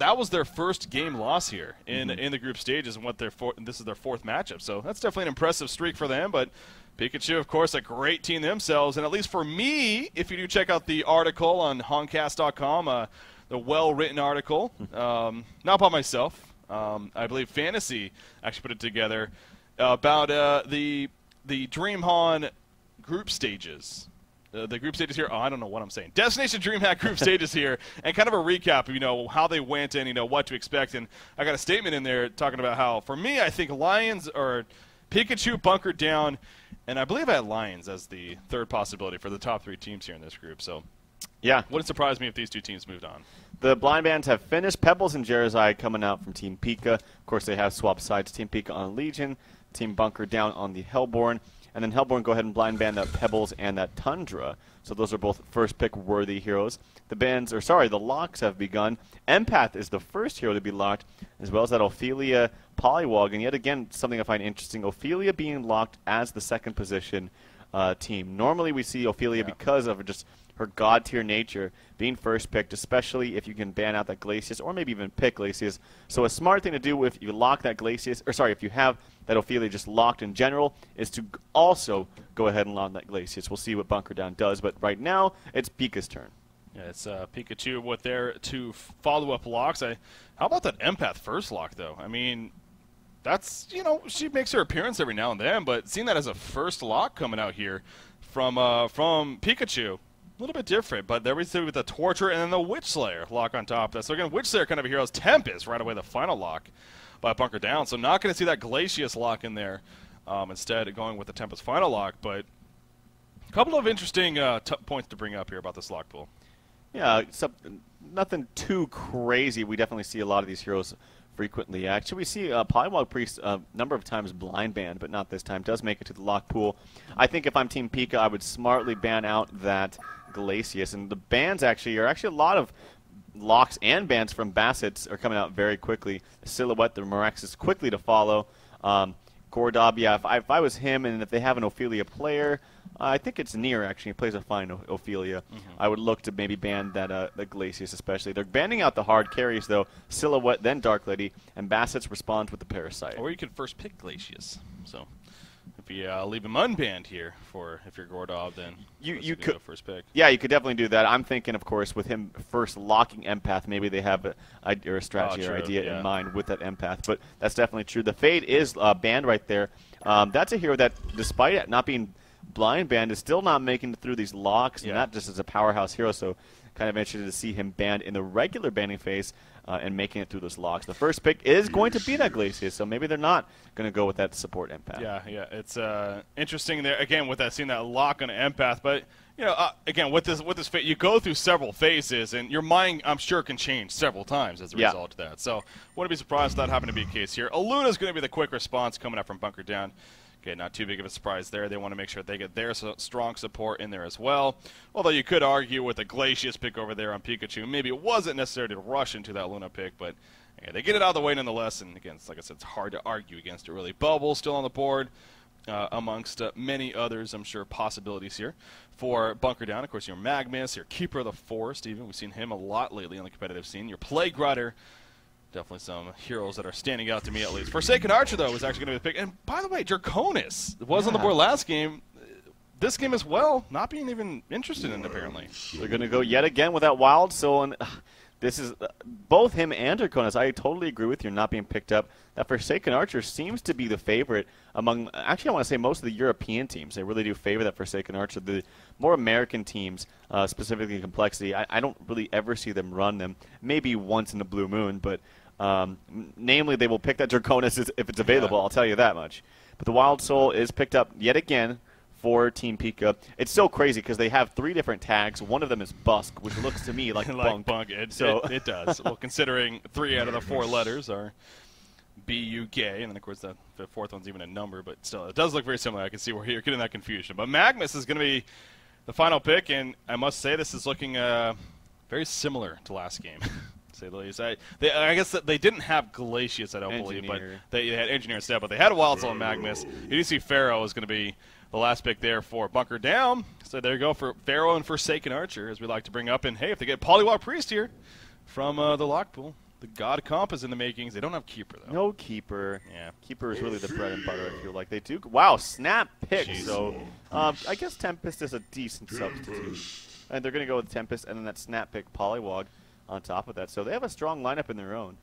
that was their first game loss here in the group stages, and this is their fourth matchup. So that's definitely an impressive streak for them. But Pikachu, of course, a great team themselves, and at least for me, if you do check out the article on Honcast.com, the well-written article, not by myself, I believe Fantasy actually put it together about the DreamHack group stages. The group stages here. Oh, I don't know what I'm saying. Destination DreamHack group stages here, and kind of a recap of how they went and what to expect. And I got a statement in there talking about how, for me, I think Lions or Pikachu bunkered down, and I believe I had Lions as the third possibility for the top 3 teams here in this group. So, yeah, wouldn't surprise me if these 2 teams moved on. The blind bands have finished. Pebbles and Jerizai coming out from Team Pika. Of course, they have swapped sides. Team Pika on Legion, Team Bunker down on the Hellborn. And then Hellborn go ahead and blind ban that Pebbles and that Tundra. So those are both first pick worthy heroes. The locks have begun. Empath is the first hero to be locked, as well as that Ophelia Poliwag. And yet again, something I find interesting, Ophelia being locked as the second position team. Normally we see Ophelia because of just her god tier nature being first picked, especially if you can ban out that Glacius or maybe even pick Glacius. So a smart thing to do if you lock that Glacius, if you have that Ophelia just locked in general, is to also go ahead and lock that Glacius. We'll see what Bunker Down does, but right now it's Pika's turn. Yeah, it's Pikachu with their 2 follow-up locks. How about that Empath first lock, though? I mean, that's, she makes her appearance every now and then, but seeing that as a first lock coming out here from Pikachu, a little bit different, but there we see with the Torture and then the Witch Slayer lock on top of that. So again, Witch Slayer kind of a hero's Tempest right away, the final lock by Bunker Down. So not going to see that Glacius lock in there. Instead, going with the Tempest final lock. But a couple of interesting points to bring up here about this lock pool. Yeah, nothing too crazy. We definitely see a lot of these heroes frequently. Actually, we see Poliwag Priest a number of times blind banned, but not this time. Does make it to the lock pool. I think if I'm Team Pika, I would smartly ban out that Glacius. And the bans actually are a lot of locks and bans from Bassett's are coming out very quickly. The Silhouette, the Miraxis quickly to follow. Gordob, yeah, if I was him and if they have an Ophelia player, I think it's Nier actually. He plays a fine Ophelia. I would look to maybe ban that the Glacius especially. They're banning out the hard carries though. Silhouette, then Dark Lady, and Bassett's responds with the Parasite. Or you could first pick Glacius. So if you leave him unbanned here if you're Gordob, then you could go first pick. Yeah, you could definitely do that. I'm thinking, of course, with him first locking Empath, maybe they have a strategy or idea in mind with that Empath. But that's definitely true. The Fade is banned right there. That's a hero that, despite it not being blind banned, is still not making it through these locks, and not just as a powerhouse hero. So kind of interested to see him banned in the regular banning phase and making it through those locks. The first pick is going to be that Glacius, so maybe they're not going to go with that support Empath. Yeah, it's interesting there again with that seeing that lock on Empath, but again with this phase, you go through several phases, and your mind, I'm sure, can change several times as a result of that. So wouldn't be surprised if that happened to be the case here. Aluna's going to be the quick response coming up from Bunker Down. Okay, not too big of a surprise there. They want to make sure they get their strong support in there as well. Although you could argue with a Glacius pick over there on Pikachu, maybe it wasn't necessary to rush into that Luna pick, but they get it out of the way nonetheless. And again, like I said, it's hard to argue against it really. Bubble still on the board amongst many others, I'm sure, possibilities here for Bunker Down. Of course, your Magmus, your Keeper of the Forest, even. We've seen him a lot lately on the competitive scene. Your Plague Rider. Definitely some heroes that are standing out to me, at least. Forsaken Archer, though, is actually going to be the pick. And by the way, Draconis was on the board last game. This game as well, not being even interested in, apparently. They're going to go yet again with that Wild Soul. And this is both him and Draconis. I totally agree with you not being picked up. That Forsaken Archer seems to be the favorite among, actually, I want to say most of the European teams. They really do favor that Forsaken Archer. The more American teams, specifically Complexity, I don't really ever see them run them. Maybe once in a blue moon, but namely, they will pick that Draconis if it's available, I'll tell you that much. But the Wild Soul is picked up yet again for Team Pika. It's so crazy because they have 3 different tags. One of them is Busk, which looks to me like Bunk. It does. Well, considering 3 out of the 4 letters are B-U-K, and then, of course, the 4th one's even a number, but still, it does look very similar. I can see where you're getting that confusion. But Magmus is going to be the final pick, and I must say this is looking very similar to last game. Say the least. I guess that they didn't have Glacius, I don't believe, but they had Engineer instead. But they had a Wild Soul and Magmus. You do see Pharaoh is going to be the last pick there for Bunker Down. So there you go for Pharaoh and Forsaken Archer, as we like to bring up. And hey, if they get Poliwag Priest here from the lock pool, The God Comp is in the makings. They don't have Keeper, though. No Keeper. Yeah. Keeper is really the bread and butter, I feel like. They do. Wow, snap pick. Jeez. So I guess Tempest is a decent substitute. And they're going to go with Tempest and then that snap pick Poliwag on top of that. So they have a strong lineup in their own.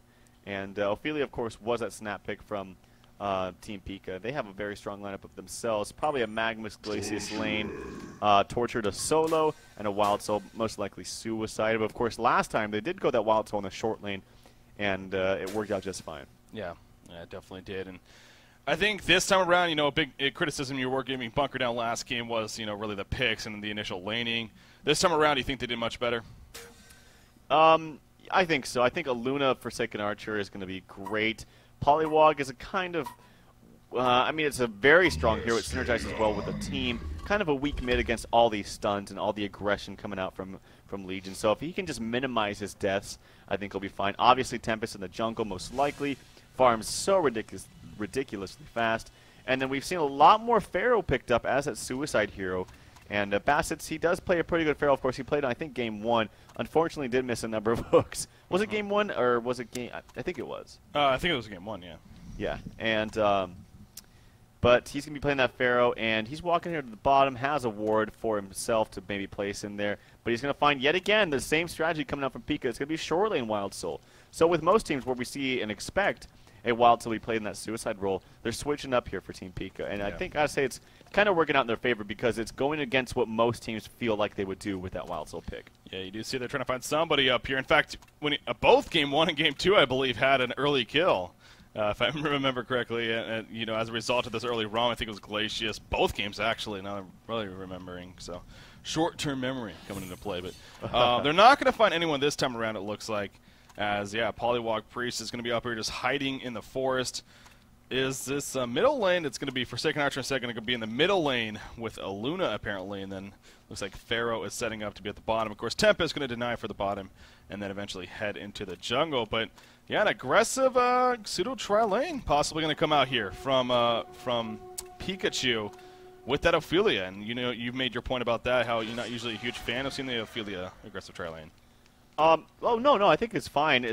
And Ophelia, of course, was that snap pick from Team Pika. They have a very strong lineup of themselves. Probably a Magmus Glacius lane, Tortured a Solo, and a Wild Soul, most likely Suicide. But, of course, last time they did go that Wild Soul in the short lane, and it worked out just fine. Yeah, it definitely did. And I think this time around, a big criticism you were giving Bunker Down last game was, really the picks and the initial laning. This time around, do you think they did much better? I think so. I think a Luna Forsaken Archer is going to be great. Poliwag is a kind of, it's a very strong hero. It synergizes well with the team. Kind of a weak mid against all these stuns and all the aggression coming out from Legion. So if he can just minimize his deaths, I think he'll be fine. Obviously, Tempest in the jungle, most likely. Farms so ridiculously fast. And then we've seen a lot more Pharaoh picked up as that Suicide hero. And Bassett, he does play a pretty good Pharaoh. Of course, he played, I think, Game 1. Unfortunately, did miss a number of hooks. Was it Game 1 or was it Game... I think it was. I think it was Game 1, yeah. Yeah, and... but he's going to be playing that Pharaoh, and he's walking here to the bottom, has a ward for himself to maybe place in there. But he's going to find, yet again, the same strategy coming out from Pika. It's going to be short lane Wild Soul. So with most teams where we see and expect a Wild Soul to be played in that Suicide role, they're switching up here for Team Pika. And I think I'd say it's kind of working out in their favor because it's going against what most teams feel like they would do with that Wild Soul pick. Yeah, you do see they're trying to find somebody up here. In fact, when both Game 1 and Game 2, I believe, had an early kill. If I remember correctly, as a result of this early run, I think it was Glacius. Both games, actually, now I'm really remembering. So, short-term memory coming into play. But they're not going to find anyone this time around, it looks like. As, Poliwag Priest is going to be up here just hiding in the forest. Is this middle lane? It's going to be Forsaken Archer instead going to be in the middle lane with a Luna, apparently. And then looks like Pharaoh is setting up to be at the bottom. Of course, Tempest is going to deny for the bottom and then eventually head into the jungle. But, yeah, an aggressive pseudo tri-lane possibly going to come out here from Pikachu with that Ophelia. And, you've made your point about that, how you're not usually a huge fan of seeing the Ophelia aggressive tri-lane. No, I think it's fine.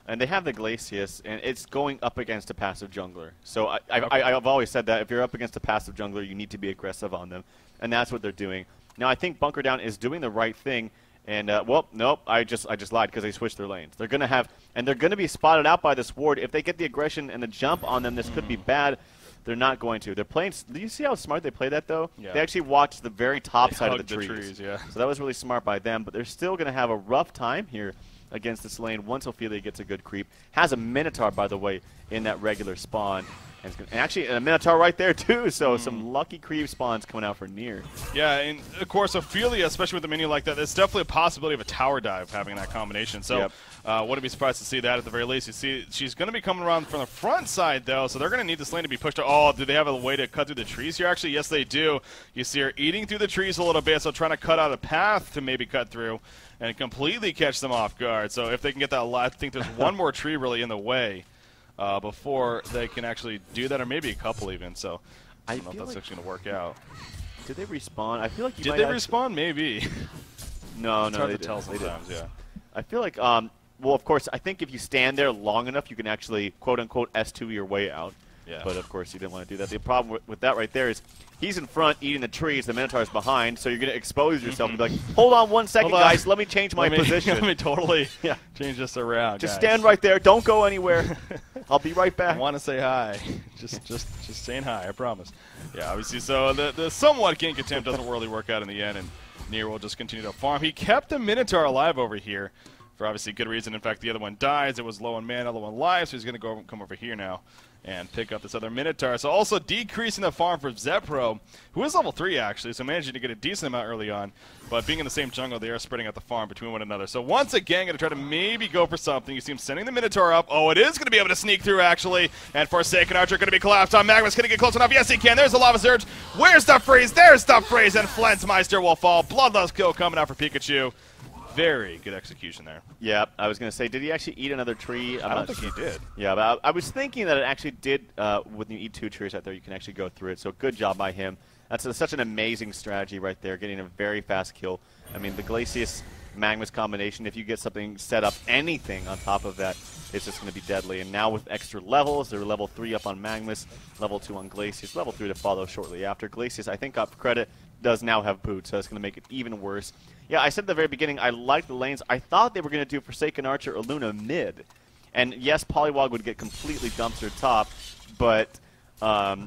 And they have the Glacius, and it's going up against a passive jungler. So I've always said that if you're up against a passive jungler, you need to be aggressive on them, and that's what they're doing. Now I think Bunker Down is doing the right thing, and nope, I just lied because they switched their lanes. They're gonna have, and they're gonna be spotted out by this ward. If they get the aggression and the jump on them, this could be bad. They're not going to. They're playing. Do you see how smart they play that, though? Yeah. They actually watched the very top side of the trees. trees. Yeah. So that was really smart by them, but they're still going to have a rough time here against this lane once Ophelia gets a good creep. Has a Minotaur, by the way, in that regular spawn. And actually, a Minotaur right there, too, so some lucky creep spawns coming out for Nier. Yeah, and of course, Ophelia, especially with a minion like that, there's definitely a possibility of a tower dive having that combination. So, wouldn't be surprised to see that at the very least. You see, she's going to be coming around from the front side, though, so they're going to need this lane to be pushed. Oh, do they have a way to cut through the trees here? Actually, yes, they do. You see her eating through the trees a little bit, so trying to cut out a path to maybe cut through and completely catch them off guard. So if they can get that, I think there's one more tree really in the way. Before they can actually do that, or maybe a couple even. So I don't know if that's actually going to work out. Did they respawn? I feel like did they respawn? Maybe. No, it's hard to tell sometimes. Yeah. I feel like well, of course, I think if you stand there long enough, you can actually quote unquote S2 your way out. Yeah. But of course, you didn't want to do that. The problem with that right there is he's in front eating the trees, the Minotaur's behind, so you're going to expose yourself and be like, hold on 1 second, guys, let me change my position. Let me totally change this around. Just stand right there. Don't go anywhere. I'll be right back. I want to say hi. just saying hi, I promise. Yeah, obviously, so the somewhat gank attempt doesn't really work out in the end, and Nier will just continue to farm. He kept the Minotaur alive over here for obviously good reason. In fact, the other one dies. It was low on mana, low on life, so he's going to come over here now and pick up this other Minotaur. So also decreasing the farm for Zepro, who is level 3 actually, so managing to get a decent amount early on. But being in the same jungle, they are spreading out the farm between one another. So once again, going to try to maybe go for something. You see him sending the Minotaur up. Oh, it is going to be able to sneak through actually. And Forsaken Archer going to be collapsed on. Magma's going to get close enough. Yes, he can. There's the Lava Surge. Where's the freeze? There's the freeze. And Flensmeister will fall. Bloodlust kill coming out for Pikachu. Very good execution there. Yeah, I was going to say, did he actually eat another tree? I don't think he did. Yeah, but I was thinking that it actually did, when you eat 2 trees out there, you can actually go through it. So good job by him. That's such an amazing strategy right there, getting a very fast kill. I mean, the Glacius Magnus combination. If you get something set up, anything on top of that, it's just going to be deadly. And now with extra levels, they're level 3 up on Magnus, level 2 on Glacius, level 3 to follow shortly after. Glacius, I think, got credit, does now have boots, so it's going to make it even worse. Yeah, I said at the very beginning, I liked the lanes. I thought they were going to do Forsaken Archer or Luna mid. And yes, Poliwag would get completely dumpster top, but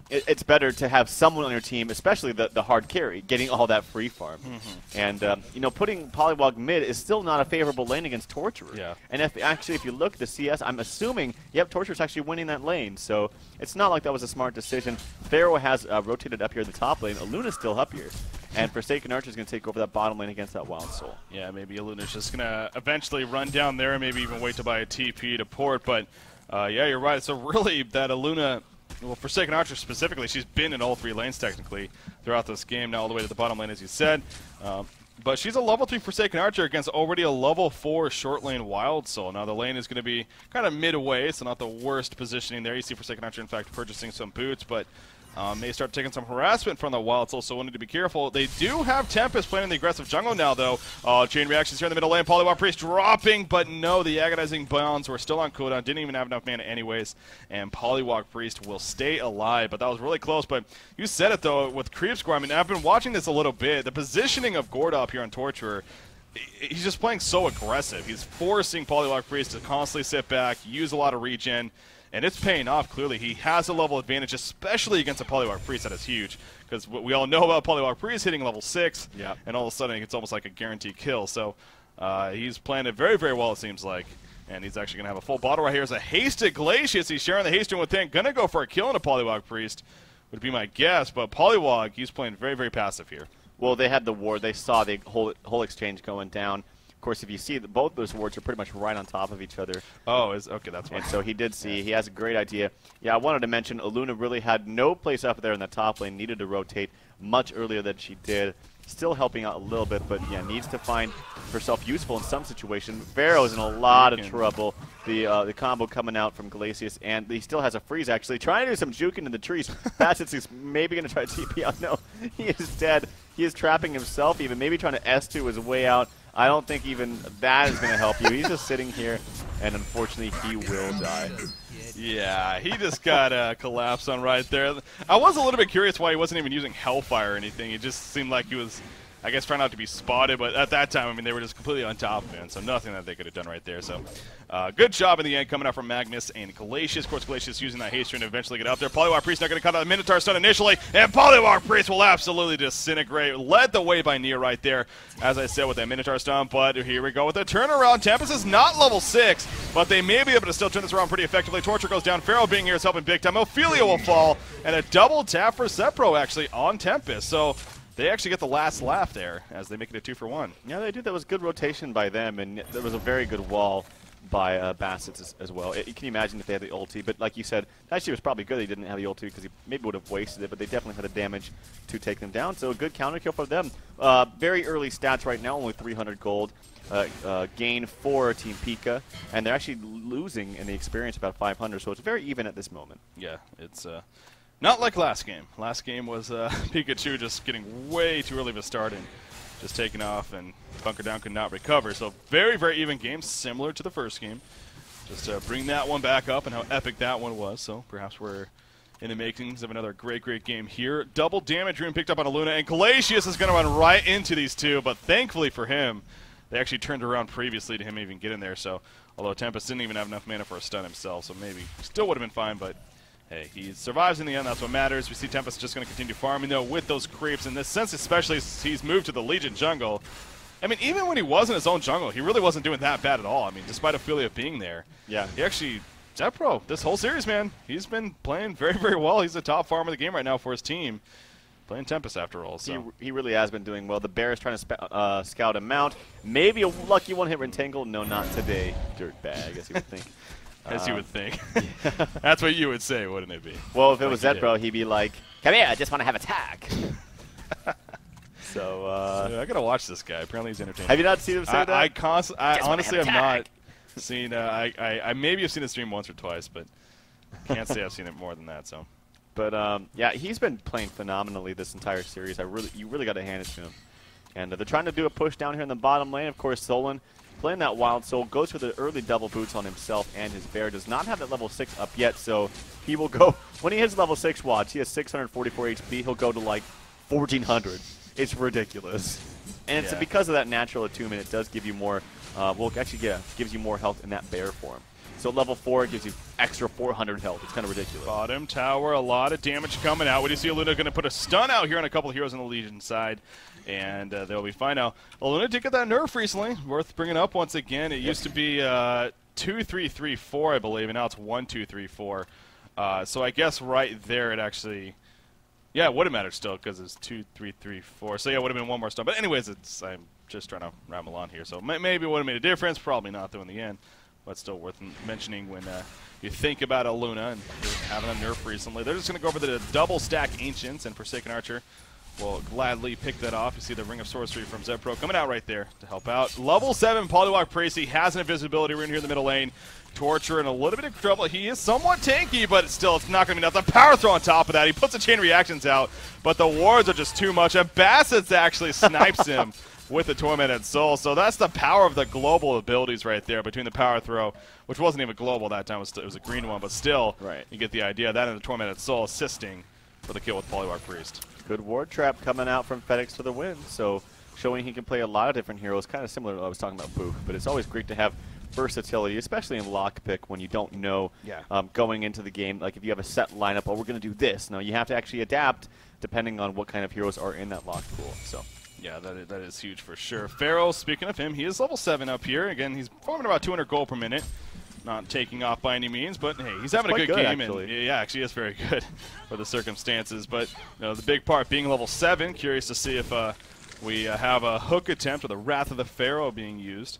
it's better to have someone on your team, especially the hard carry, getting all that free farm. And putting Poliwag mid is still not a favorable lane against Torturer. Yeah. And if you look at the CS, I'm assuming, yep, Torturer's actually winning that lane. So it's not like that was a smart decision. Pharaoh has rotated up here in the top lane. Aluna's still up here. And Forsaken Archer's going to take over that bottom lane against that Wild Soul. Yeah, maybe Aluna's just going to eventually run down there and maybe even wait to buy a TP to port. But, yeah, you're right. So really, that Aluna... Well, Forsaken Archer specifically, she's been in all 3 lanes technically throughout this game, now all the way to the bottom lane, as you said. But she's a level 3 Forsaken Archer against already a level 4 short lane Wild Soul. Now, the lane is going to be kind of midway, so not the worst positioning there. You see Forsaken Archer, in fact, purchasing some boots, but may start taking some harassment from the Wild Soul, so we need to be careful. They do have Tempest playing in the aggressive jungle now, though. Chain reactions here in the middle lane. Poliwag Priest dropping, but no, the agonizing bounds were still on cooldown. Didn't even have enough mana anyways, and Poliwag Priest will stay alive, but that was really close. But you said it, though, with Creep Square. I mean, I've been watching this a little bit. The positioning of Gorda up here on Torturer, he's just playing so aggressive. He's forcing Poliwag Priest to constantly sit back, use a lot of regen, and it's paying off, clearly. He has a level advantage, especially against a Poliwag Priest. That is huge, because what we all know about Poliwag Priest hitting level 6, and all of a sudden it's almost like a guaranteed kill. So he's playing it very, very well, it seems like. And he's actually going to have a full bottle right here. As a hasted Glacius, he's sharing the haste with Tank. Going to go for a kill on a Poliwag Priest, would be my guess. But Poliwag, he's playing very, very passive here. Well, they had the ward. They saw the whole exchange going down. Of course, if you see that both those wards are pretty much right on top of each other. Oh, okay, that's why. And so he did see. He has a great idea. Yeah, I wanted to mention Aluna really had no place up there in the top lane. Needed to rotate much earlier than she did. Still helping out a little bit, but yeah, needs to find herself useful in some situation. Pharaoh's in a lot of trouble. The combo coming out from Glacius, and he still has a freeze, actually. Trying to do some juking in the trees. Facets is maybe going to try to TP out. No, he is dead. He is trapping himself even, maybe trying to S2 his way out. I don't think even that is going to help you. He's just sitting here, and unfortunately, he will die. Yeah, he just got collapsed on right there. I was a little bit curious why he wasn't even using Hellfire or anything. It just seemed like he was, I guess, trying not to be spotted. But at that time, I mean, they were just completely on top of him, so nothing that they could have done right there. So good job in the end coming out from Magnus and Glacius. Of course, Glacius using that haste to eventually get up there. Poliwag Priest not going to cut out the Minotaur stun initially, and Poliwag Priest will absolutely disintegrate. Led the way by Nia right there, as I said, with that Minotaur stun. But here we go with the turnaround. Tempest is not level 6, but they may be able to still turn this around pretty effectively. Torture goes down. Pharaoh being here is helping big time. Ophelia will fall, and a double tap for Sepro actually on Tempest. So they actually get the last laugh there as they make it a 2-for-1. Yeah, they do. That was good rotation by them, and there was a very good wall by Bassett as well. Can you imagine if they had the ulti? But like you said, actually it was probably good they didn't have the ulti because he maybe would have wasted it, but they definitely had the damage to take them down. So a good counter kill for them. Very early stats right now, only 300 gold. Gain for Team Pika, and they're actually losing in the experience about 500, so it's very even at this moment. Yeah, it's not like last game. Last game was Pikachu just getting way too early of a start and just taking off, and Bunker Down could not recover. So very, very even game, similar to the first game. Just bring that one back up and how epic that one was. So perhaps we're in the makings of another great, great game here. Double damage rune picked up on Aluna, and Glacius is going to run right into these two, but thankfully for him, they actually turned around previously to him even getting there. So although Tempest didn't even have enough mana for a stun himself, so maybe still would have been fine, but hey, he survives in the end. That's what matters. We see Tempest just going to continue farming, though, with those creeps. In this sense, especially, he's moved to the Legion jungle. I mean, even when he was in his own jungle, he really wasn't doing that bad at all. I mean, despite Ophelia being there. Yeah. He actually, Sepro, this whole series, man, he's been playing very, very well. He's the top farmer of the game right now for his team. Playing Tempest after all. So. He really has been doing well. The bear is trying to scout him out. Maybe a lucky one-hit Rentangle. No, not today, dirtbag, as you would think. As you would think. That's what you would say, wouldn't it be? Well, if it was Zedbro, he'd be like, come here, I just want to have a tag. So, yeah, I gotta watch this guy. Apparently he's entertaining. Have you not seen him say that? I honestly have not seen, I maybe have seen his stream once or twice, but can't say I've seen it more than that, so. But, yeah, he's been playing phenomenally this entire series. You really got to hand it to him. And they're trying to do a push down here in the bottom lane. Of course, Solon playing that Wild Soul, goes for the early double boots on himself and his bear. Does not have that level 6 up yet, so he will go, when he hits level 6 watch, he has 644 HP, he'll go to like 1400. It's ridiculous. And it's because of that natural attunement, it does give you more, gives you more health in that bear form. So level 4 gives you extra 400 health. It's kind of ridiculous. Bottom tower, a lot of damage coming out. We do see Luna going to put a stun out here on a couple of heroes on the Legion side, and they'll be fine now. Luna did get that nerf recently, worth bringing up once again. It used to be 2-3-3-4, I believe, and now it's 1-2-3-4. So I guess right there it actually, yeah, it would have mattered still because it's 2-3-3-4. So yeah, it would have been one more stun. But anyways, I'm just trying to ramble on here. So maybe it would have made a difference. Probably not though in the end. But still worth mentioning when you think about a Luna and having a nerf recently. They're just going to go over the double stack Ancients, and Forsaken Archer will gladly pick that off. You see the Ring of Sorcery from Zepro coming out right there to help out. Level 7 Polywalk Priest. He has an invisibility ring here in the middle lane. Torture in a little bit of trouble. He is somewhat tanky, but still, it's not going to be enough. The power throw on top of that. He puts the chain reactions out, but the wards are just too much. And Bassett actually snipes him with the Tormented Soul. So that's the power of the global abilities right there between the power throw, which wasn't even global that time. It was a green one, but still, you get the idea. That and the Tormented Soul assisting for the kill with Polywalk Priest. Good ward trap coming out from FedEx for the win. So showing he can play a lot of different heroes, kind of similar to what I was talking about Pook. But it's always great to have versatility, especially in lockpick when you don't know going into the game. Like if you have a set lineup, oh, we're going to do this. No, you have to actually adapt depending on what kind of heroes are in that locked pool. So. Yeah, that is huge for sure. Pharaoh, speaking of him, he is level 7 up here. Again, he's farming about 200 gold per minute. Not taking off by any means, but hey, he's having a good game. Actually. And yeah, actually is very good for the circumstances. But you know, the big part being level 7. Curious to see if we have a hook attempt or the Wrath of the Pharaoh being used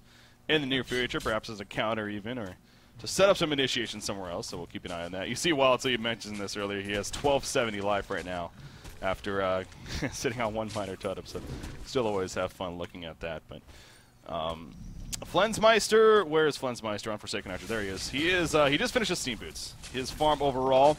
in the near future, perhaps as a counter even, or to set up some initiation somewhere else. So we'll keep an eye on that. You see, Wild Soul, you mentioned this earlier, he has 1270 life right now after sitting on one minor totem, so still always have fun looking at that. But Flensmeister, where is Flensmeister on Forsaken Archer? There he is. He just finished his Steam Boots. His farm overall,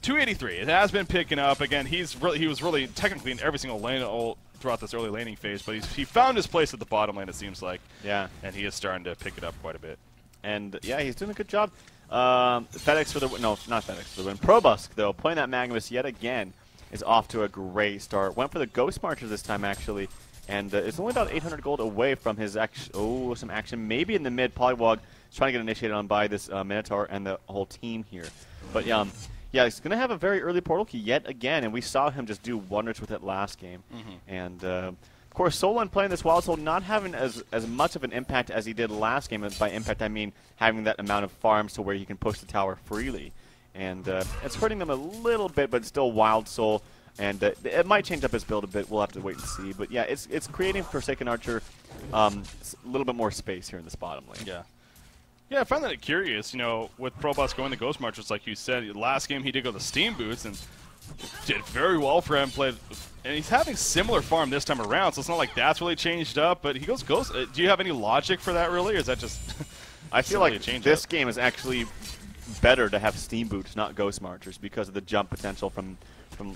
283. It has been picking up. Again, he was really technically in every single lane throughout this early laning phase, but he found his place at the bottom lane, it seems like. Yeah. And he is starting to pick it up quite a bit. And yeah, he's doing a good job. FedEx for the win. No, not FedEx for the win. Probusk, though, playing that Magnus yet again, is off to a great start. Went for the Ghost Marchers this time, actually, and it's only about 800 gold away from his some action. Maybe in the mid, Polywog is trying to get initiated on by this Minotaur and the whole team here. But yeah, he's going to have a very early portal key yet again, and we saw him just do wonders with it last game. And of course, Solon playing this Wild Soul not having as much of an impact as he did last game. And by impact, I mean having that amount of farms to where he can push the tower freely. And it's hurting them a little bit, but still Wild Soul. And it might change up his build a bit. We'll have to wait and see. But yeah, it's creating Forsaken Archer a little bit more space here in this bottom lane. Yeah, I find that curious. You know, with Probusk going to Ghost Marchers, like you said, last game he did go the Steam Boots and did very well for him. And he's having similar farm this time around, so it's not like that's really changed up. But he goes Ghost. Do you have any logic for that, really, or is that just? I feel like this game is actually better to have Steam Boots, not Ghost Marchers, because of the jump potential from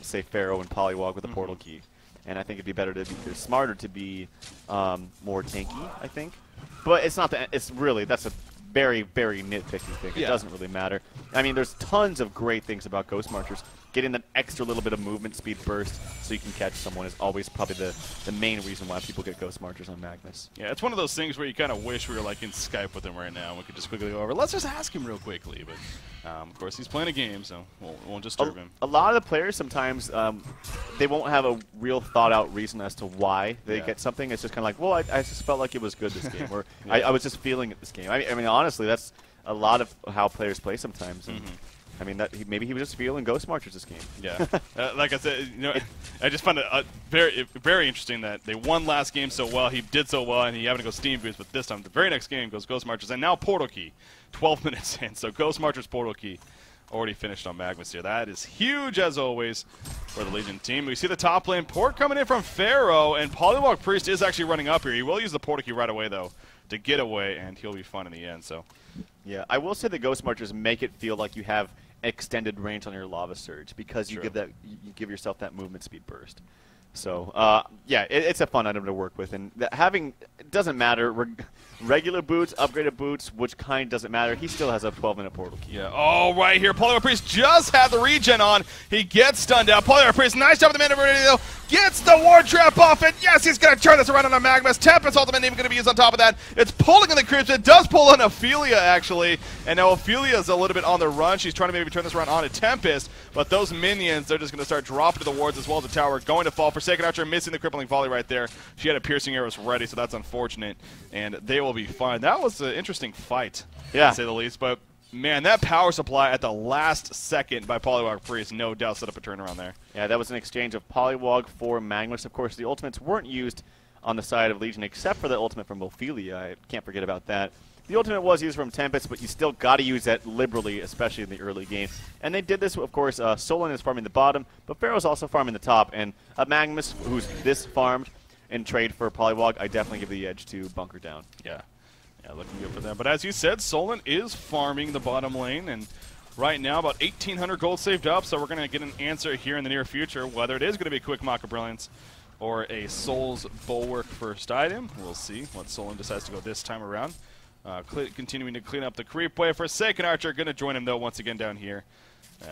say Pharaoh and Polywog with the portal key. And I think it'd be better to be smarter to be more tanky, I think. But it's not that. It's really that's a very, very nitpicky thing. It doesn't really matter. I mean, there's tons of great things about Ghost Marchers. Getting that extra little bit of movement speed burst so you can catch someone is always probably the main reason why people get Ghost Marchers on Magnus. Yeah, it's one of those things where you kind of wish we were like in Skype with him right now and we could just quickly go over. Let's just ask him real quickly. But, of course, he's playing a game, so we won't disturb him. A lot of the players sometimes, they won't have a real thought-out reason as to why they get something. It's just kind of like, well, I just felt like it was good this game, or I was just feeling it this game. I mean, honestly, that's a lot of how players play sometimes. And I mean, maybe he was just feeling Ghost Marchers this game. Yeah, like I said, you know, I just found it very, very interesting that they won last game so well. He did so well, and he happened to go Steam Boost. But this time, the very next game goes Ghost Marchers, and now Portal Key, 12 minutes in. So Ghost Marchers Portal Key already finished on Magnus here. That is huge as always for the Legion team. We see the top lane port coming in from Pharaoh, and Polywog Priest is actually running up here. He will use the Portal Key right away though to get away, and he'll be fun in the end. So, yeah, I will say the Ghost Marchers make it feel like you have extended range on your Lava Surge because you give yourself that movement speed burst. So, yeah, it's a fun item to work with. And having, it doesn't matter, regular boots, upgraded boots, which kind doesn't matter. He still has a 12-minute portal key. Yeah, oh, right here. Polywog Priest just had the regen on. He gets stunned out. Polywog Priest, nice job with the maneuver, though. Gets the ward trap off it. Yes, he's going to turn this around on a Magmus. Tempest ultimate even going to be used on top of that. It's pulling in the creeps. It does pull on Ophelia, actually. And now Ophelia is a little bit on the run. She's trying to maybe turn this around on a Tempest. But those minions, they're just going to start dropping to the wards as well as the tower. Going to fall. Forsaken Archer missing the crippling volley right there. She had a piercing arrows ready, so that's unfortunate. And they will be fine. That was an interesting fight, to say the least. But man, that power supply at the last second by Polywog Priest, no doubt set up a turnaround there. Yeah, that was an exchange of Polywog for Magmus. Of course, the ultimates weren't used on the side of Legion, except for the ultimate from Ophelia. I can't forget about that. The ultimate was used from Tempest, but you still got to use that liberally, especially in the early game. And they did this, of course. Solon is farming the bottom, but Pharaoh's also farming the top. And Magmus, who's this farmed in trade for Polywog, I definitely give the edge to Bunker Down. Yeah. Yeah, looking good for them. But as you said, Solon is farming the bottom lane, and right now about 1,800 gold saved up, so we're going to get an answer here in the near future, whether it is going to be a quick Mock of Brilliance or a Soul's Bulwark first item. We'll see what Solon decides to go this time around. Continuing to clean up the creep wave. Forsaken Archer going to join him, though, once again down here.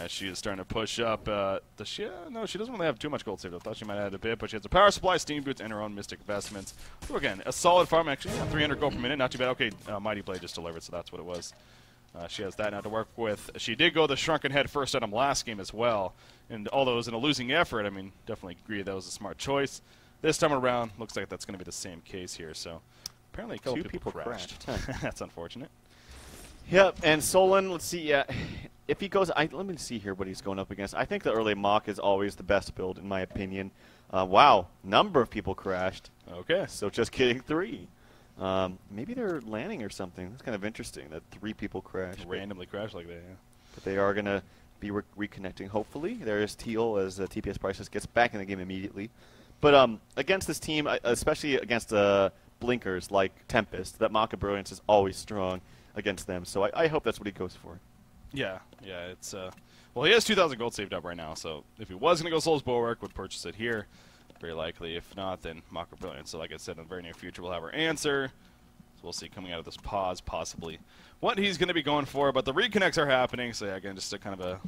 She is starting to push up. Does she? No, she doesn't really have too much gold saved. I thought she might have had a bit, but she has a power supply, steam boots, and her own mystic vestments. So again, a solid farm, actually. Yeah, 300 gold per minute, not too bad. Okay, Mighty Blade just delivered, so that's what it was. She has that now to work with. She did go the Shrunken Head first item last game as well. And although it was in a losing effort, I mean, definitely agree that was a smart choice. This time around, looks like that's going to be the same case here. So apparently a couple people crashed. That's unfortunate. Yep, and Solon, let's see, if he goes, let me see here what he's going up against. I think the early Mock is always the best build, in my opinion. Wow, number of people crashed. Okay. So just kidding, 3. Maybe they're landing or something. That's kind of interesting that 3 people crashed. Randomly crashed like that, yeah. But they are going to be reconnecting, hopefully. There is Teal as TPS Priceless gets back in the game immediately. But against this team, especially against blinkers like Tempest, that Mock of Brilliance is always strong against them. So I hope that's what he goes for. Yeah, it's well, he has 2,000 gold saved up right now, so if he was going to go Soul's Bulwark, would purchase it here, very likely. If not, then Mock of Brilliance. So like I said, in the very near future, we'll have our answer. So we'll see coming out of this pause, possibly, what he's going to be going for. But the reconnects are happening, so yeah, again, just a kind of a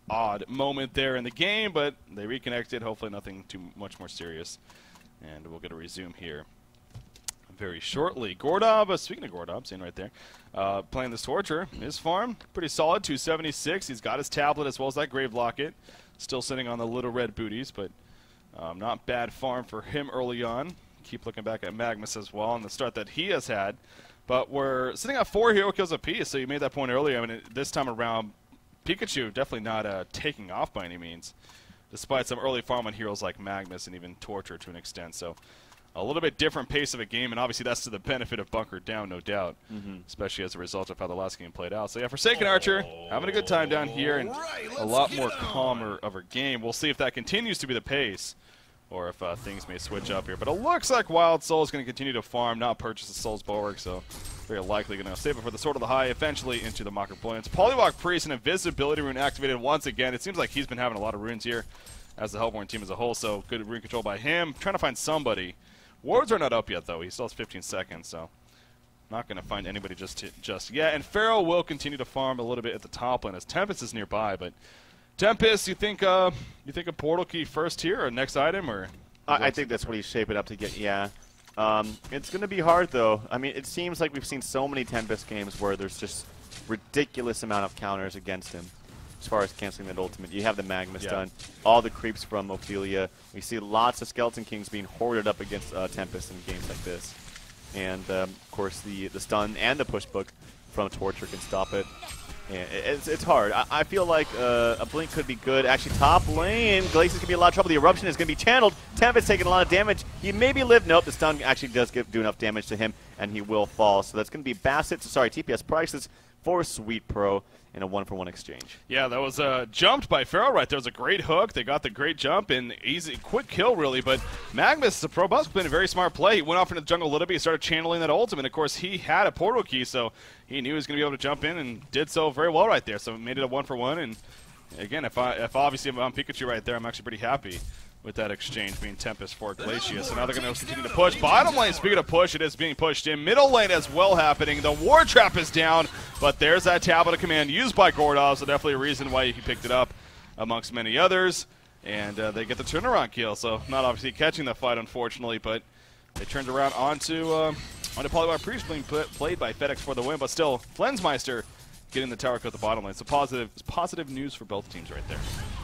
odd moment there in the game, but they reconnected. Hopefully nothing too much more serious, and we'll get a resume here very shortly. Gordob, speaking of Gordob, seeing right there, playing this Torture. His farm, pretty solid, 276. He's got his tablet as well as that Grave Locket. Still sitting on the little red booties, but not bad farm for him early on. Keep looking back at Magmus as well and the start that he has had. But we're sitting at 4 hero kills apiece, so you made that point earlier. I mean, this time around, Pikachu definitely not taking off by any means, despite some early farm on heroes like Magmus and even Torture to an extent. So a little bit different pace of a game, and obviously that's to the benefit of Bunker Down, no doubt, especially as a result of how the last game played out. So yeah, Forsaken Archer, having a good time down here, and a lot more calmer of a game. We'll see if that continues to be the pace, or if things may switch up here. But it looks like Wild Soul is going to continue to farm, not purchase the Soul's Bulwark, so very likely going to save it for the Sword of the High, eventually into the Mock of Brilliance. Polywog Priest, an Invisibility Rune activated once again. It seems like he's been having a lot of runes here as the Hellborn team as a whole, so good rune control by him. Trying to find somebody. Wards are not up yet, though. He still has 15 seconds, so not going to find anybody just yet. And Pharaoh will continue to farm a little bit at the top lane as Tempest is nearby. But Tempest, you think a Portal Key first here or next item, or? I think that's what he's shaping up to get. Yeah, it's going to be hard though. I mean, it seems like we've seen so many Tempest games where there's just ridiculous amount of counters against him. As far as canceling that ultimate, you have the Magmus done, all the creeps from Ophelia. We see lots of Skeleton Kings being hoarded up against Tempest in games like this. And, of course, the stun and the push book from Torture can stop it. And it's hard. I feel like a Blink could be good. Actually, top lane, Glacius could be in a lot of trouble. The Eruption is going to be channeled. Tempest taking a lot of damage. He maybe lived. Nope, the stun actually does do enough damage to him, and he will fall. So that's going to be TPS Priceless for Sweet Pro in a 1-for-1 exchange. Yeah, that was jumped by Pharaoh right there. It was a great hook. They got the great jump and easy, quick kill, really. But Magmus, the Pro Busk, played a very smart play. He went off into the jungle a little bit. He started channeling that ultimate. Of course, he had a portal key, so he knew he was going to be able to jump in and did so very well right there. So it made it a 1-for-1. And again, if obviously I'm Pikachu right there, I'm actually pretty happy. with that exchange being Tempest for Glacius. So now they're going to continue to push. Bottom lane, speaking of push, it is being pushed in. Middle lane as well happening. The War Trap is down, but there's that tablet of command used by Gordov, so definitely a reason why he picked it up amongst many others. And they get the turnaround kill, so not obviously catching the fight, unfortunately, but they turned around onto Polywog Priest being played by FedEx for the win, but still, Flensmeister getting the tower kill at the bottom lane. So positive news for both teams right there.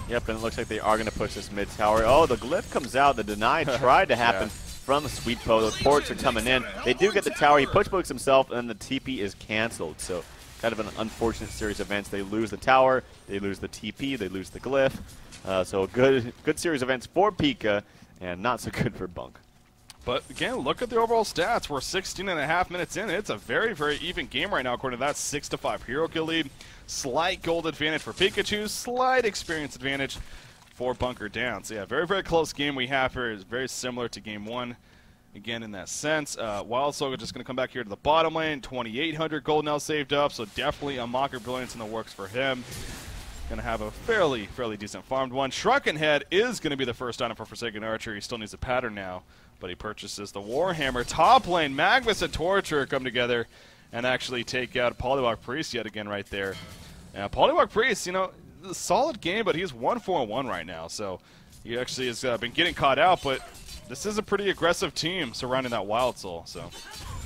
Yep, and it looks like they are going to push this mid tower. Oh, the glyph comes out. The deny tried to happen from Sweetpo. Those ports are coming in. They do get the tower. He push books himself, and then the TP is canceled. So kind of an unfortunate series of events. They lose the tower, they lose the TP, they lose the glyph. So a good series of events for Pika, and not so good for Bunk. But again, look at the overall stats. We're 16.5 minutes in. It's a very, very even game right now, according to that 6-5 hero kill lead. Slight gold advantage for Pikachu, slight experience advantage for Bunker Down. So yeah, very, very close game we have here. It's very similar to game one. Again, in that sense, Wild Soga just going to come back here to the bottom lane. 2,800 gold now saved up, so definitely a Mocker Brilliance in the works for him. Going to have a fairly decent farmed one. Shrunken Head is going to be the first item for Forsaken Archer. He still needs a pattern now, but he purchases the Warhammer. Top lane, Magnus and Torture come together and actually take out Polywog Priest yet again right there. Polywog Priest, you know, a solid game, but he's 1-4-1 right now, so he actually has been getting caught out, but this is a pretty aggressive team surrounding that Wild Soul. So,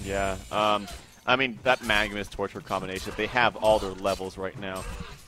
yeah, I mean, that Magnus Torture combination, they have all their levels right now,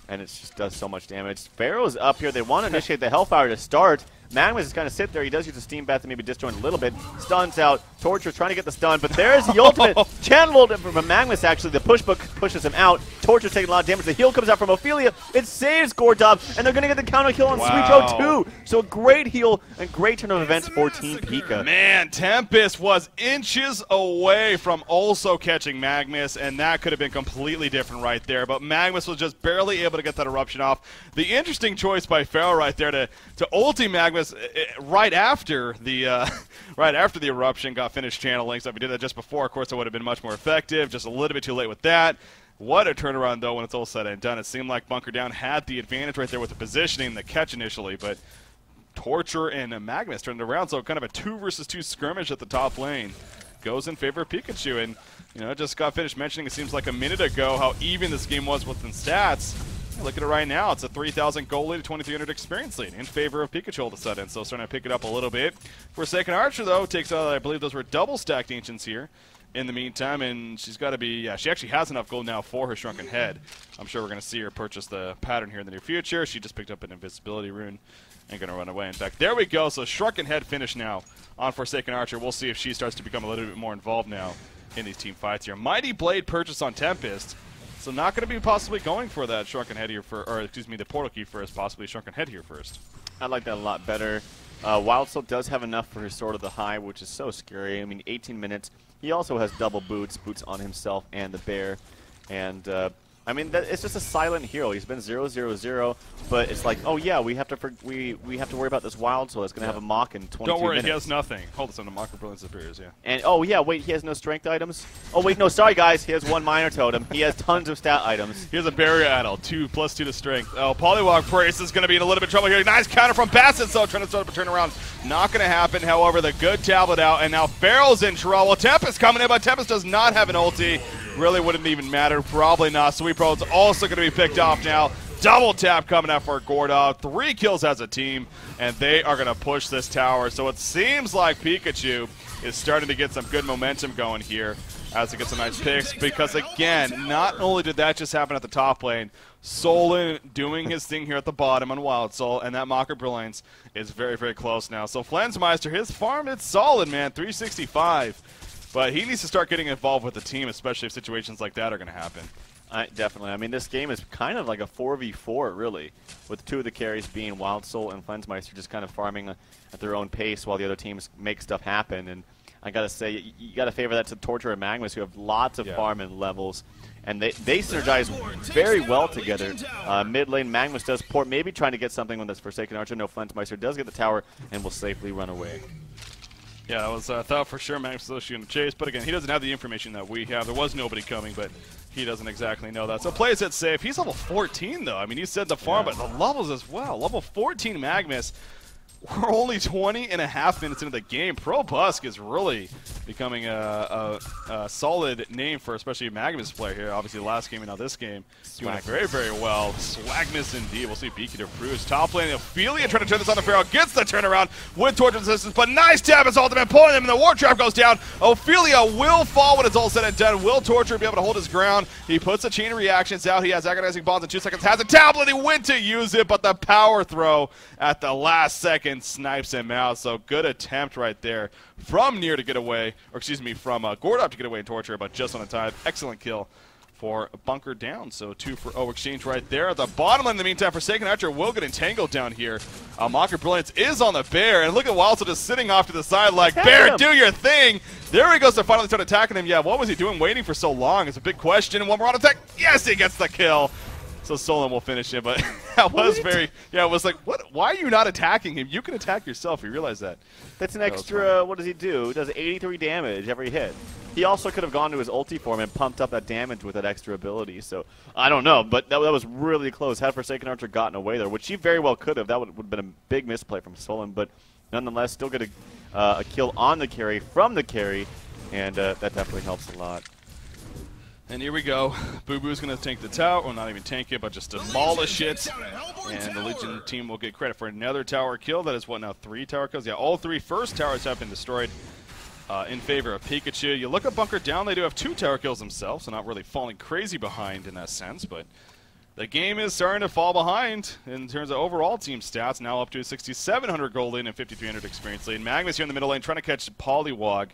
and it just does so much damage. Pharaoh's up here. They want to initiate the Hellfire to start. Magnus is kind of sit there. He does use the Steam Bath to maybe disjoint a little bit. Stuns out. Torture's trying to get the stun, but there's the ultimate channeled from Magnus, actually. The push book pushes him out. Torture's taking a lot of damage. The heal comes out from Ophelia. It saves Gordov, and they're going to get the counter kill on Sweetpo too. So a great heal and great turn of events for Team Pika. Man, Tempest was inches away from also catching Magnus, and that could have been completely different right there. But Magnus was just barely able to get that eruption off. The interesting choice by Pharaoh right there to ulti Magnus right after the eruption, got finished channeling. So if he did that just before, of course, it would have been much more effective. Just a little bit too late with that. What a turnaround, though, when it's all said and done. It seemed like Bunker Down had the advantage right there with the positioning, the catch initially, but Torture and Magnus turned it around. So kind of a 2-versus-2 skirmish at the top lane goes in favor of Pikachu. And, you know, just got finished mentioning, it seems like a minute ago, how even this game was within stats. Look at it right now. It's a 3,000 gold lead, 2,300 experience lead in favor of Pikachu all of a sudden. So starting to pick it up a little bit. Forsaken Archer, though, takes out, I believe those were double-stacked Ancients here in the meantime. And she's got to be, yeah, she actually has enough gold now for her Shrunken Head. I'm sure we're going to see her purchase the pattern here in the near future. She just picked up an invisibility rune and going to run away. In fact, there we go. So Shrunken Head finished now on Forsaken Archer. We'll see if she starts to become a little bit more involved now in these team fights here. Mighty Blade purchase on Tempest. So not going to be possibly going for that Shrunken Head here the Portal Key first, possibly Shrunken Head here first. I like that a lot better. Wild Soul does have enough for his Sword of the High, which is so scary. I mean, 18 minutes. He also has double boots on himself and the bear. And, I mean, it's just a silent hero. He's been 0-0-0, but it's like, oh yeah, we have to we have to worry about this Wild Soul. It's going to have a mock in 22 Don't worry, minutes. he has nothing. Hold this on the Mocker Brilliance appears, yeah. And oh yeah, wait, he has no strength items. Oh wait, no, sorry guys, he has 1 minor totem. He has tons of stat items. He has a barrier addle, +2 to strength. Oh, Polywog Priest is going to be in a little bit of trouble here. Nice counter from Bassett, so trying to start up a turnaround. Not going to happen. However, the good tablet out, and now Pharaoh's in trouble. Tempest coming in, but Tempest does not have an ulti. Really wouldn't even matter. Probably not. Sweetpro's also going to be picked off now. Double tap coming out for Gordov. 3 kills as a team, and they are going to push this tower. So it seems like Pikachu is starting to get some good momentum going here as he gets some nice picks. Because, again, not only did that just happen at the top lane, Solon doing his thing here at the bottom on Wild Soul, and that Mocker Brilliance is very, very close now. So Flensmeister, his farm, it's solid, man. 365. But he needs to start getting involved with the team, especially if situations like that are going to happen. Definitely. I mean, this game is kind of like a 4v4, really, with 2 of the carries being Wild Soul and Flensmeister just kind of farming at their own pace while the other teams make stuff happen. And I got to say, you got to favor that to Torture and Magnus, who have lots of farm and levels. And they synergize very well together. Mid lane, Magnus does port, maybe trying to get something on this Forsaken Archer. No, Flensmeister does get the tower and will safely run away. Yeah, I thought for sure Magnus was shooting the chase, but again, he doesn't have the information that we have. There was nobody coming, but he doesn't exactly know that. So plays it safe. He's level 14, though. I mean, he said the farm, but the levels as well. Level 14 Magnus. We're only 20.5 minutes into the game. Probusk is really becoming a solid name for especially a Magmus player here. Obviously, the last game and now this game. Doing it very, very well. Swagmas indeed. We'll see Beaky Bruce. Top lane, Ophelia trying to turn this on the Pharaoh. Gets the turnaround with Torch resistance, but nice tap as ultimate, pulling him, and the War Trap goes down. Ophelia will fall when it's all said and done. Will Torture be able to hold his ground? He puts the chain of reactions out. He has agonizing bonds in 2 seconds. Has a tablet. He went to use it, but the power throw at the last second snipes him out. So good attempt right there from Near to get away, or excuse me, from Gordop to get away in Torture, but just on the time. Excellent kill for Bunker Down. So 2-for-0 exchange right there. At the bottom line in the meantime, Forsaken Archer will get entangled down here. Mocker Brilliance is on the Bear, and look at Wildsoul just sitting off to the side like, Bear, do your thing! There he goes to finally start attacking him. Yeah, what was he doing waiting for so long? It's a big question. And one more on attack. Yes, he gets the kill. So Solon will finish it, but that was very, yeah, it was like, what? Why are you not attacking him? You can attack yourself. You realize that. That's an extra, what does he do? He does 83 damage every hit. He also could have gone to his ulti form and pumped up that damage with that extra ability. So, I don't know, but that was really close. Had Forsaken Archer gotten away there, which he very well could have. That would have been a big misplay from Solon, but nonetheless, still get a kill on the carry from the carry, and that definitely helps a lot. And here we go. Boo Boo's going to tank the tower, or not even tank it, but just demolish it. And the Legion team will get credit for another tower kill. That is what now, 3 tower kills? Yeah, all 3 first towers have been destroyed in favor of Pikachu. You look at Bunker Down, they do have 2 tower kills themselves, so not really falling crazy behind in that sense, but the game is starting to fall behind in terms of overall team stats. Now up to 6,700 gold lane and 5,300 experience lane. Magmus here in the middle lane trying to catch Poliwag.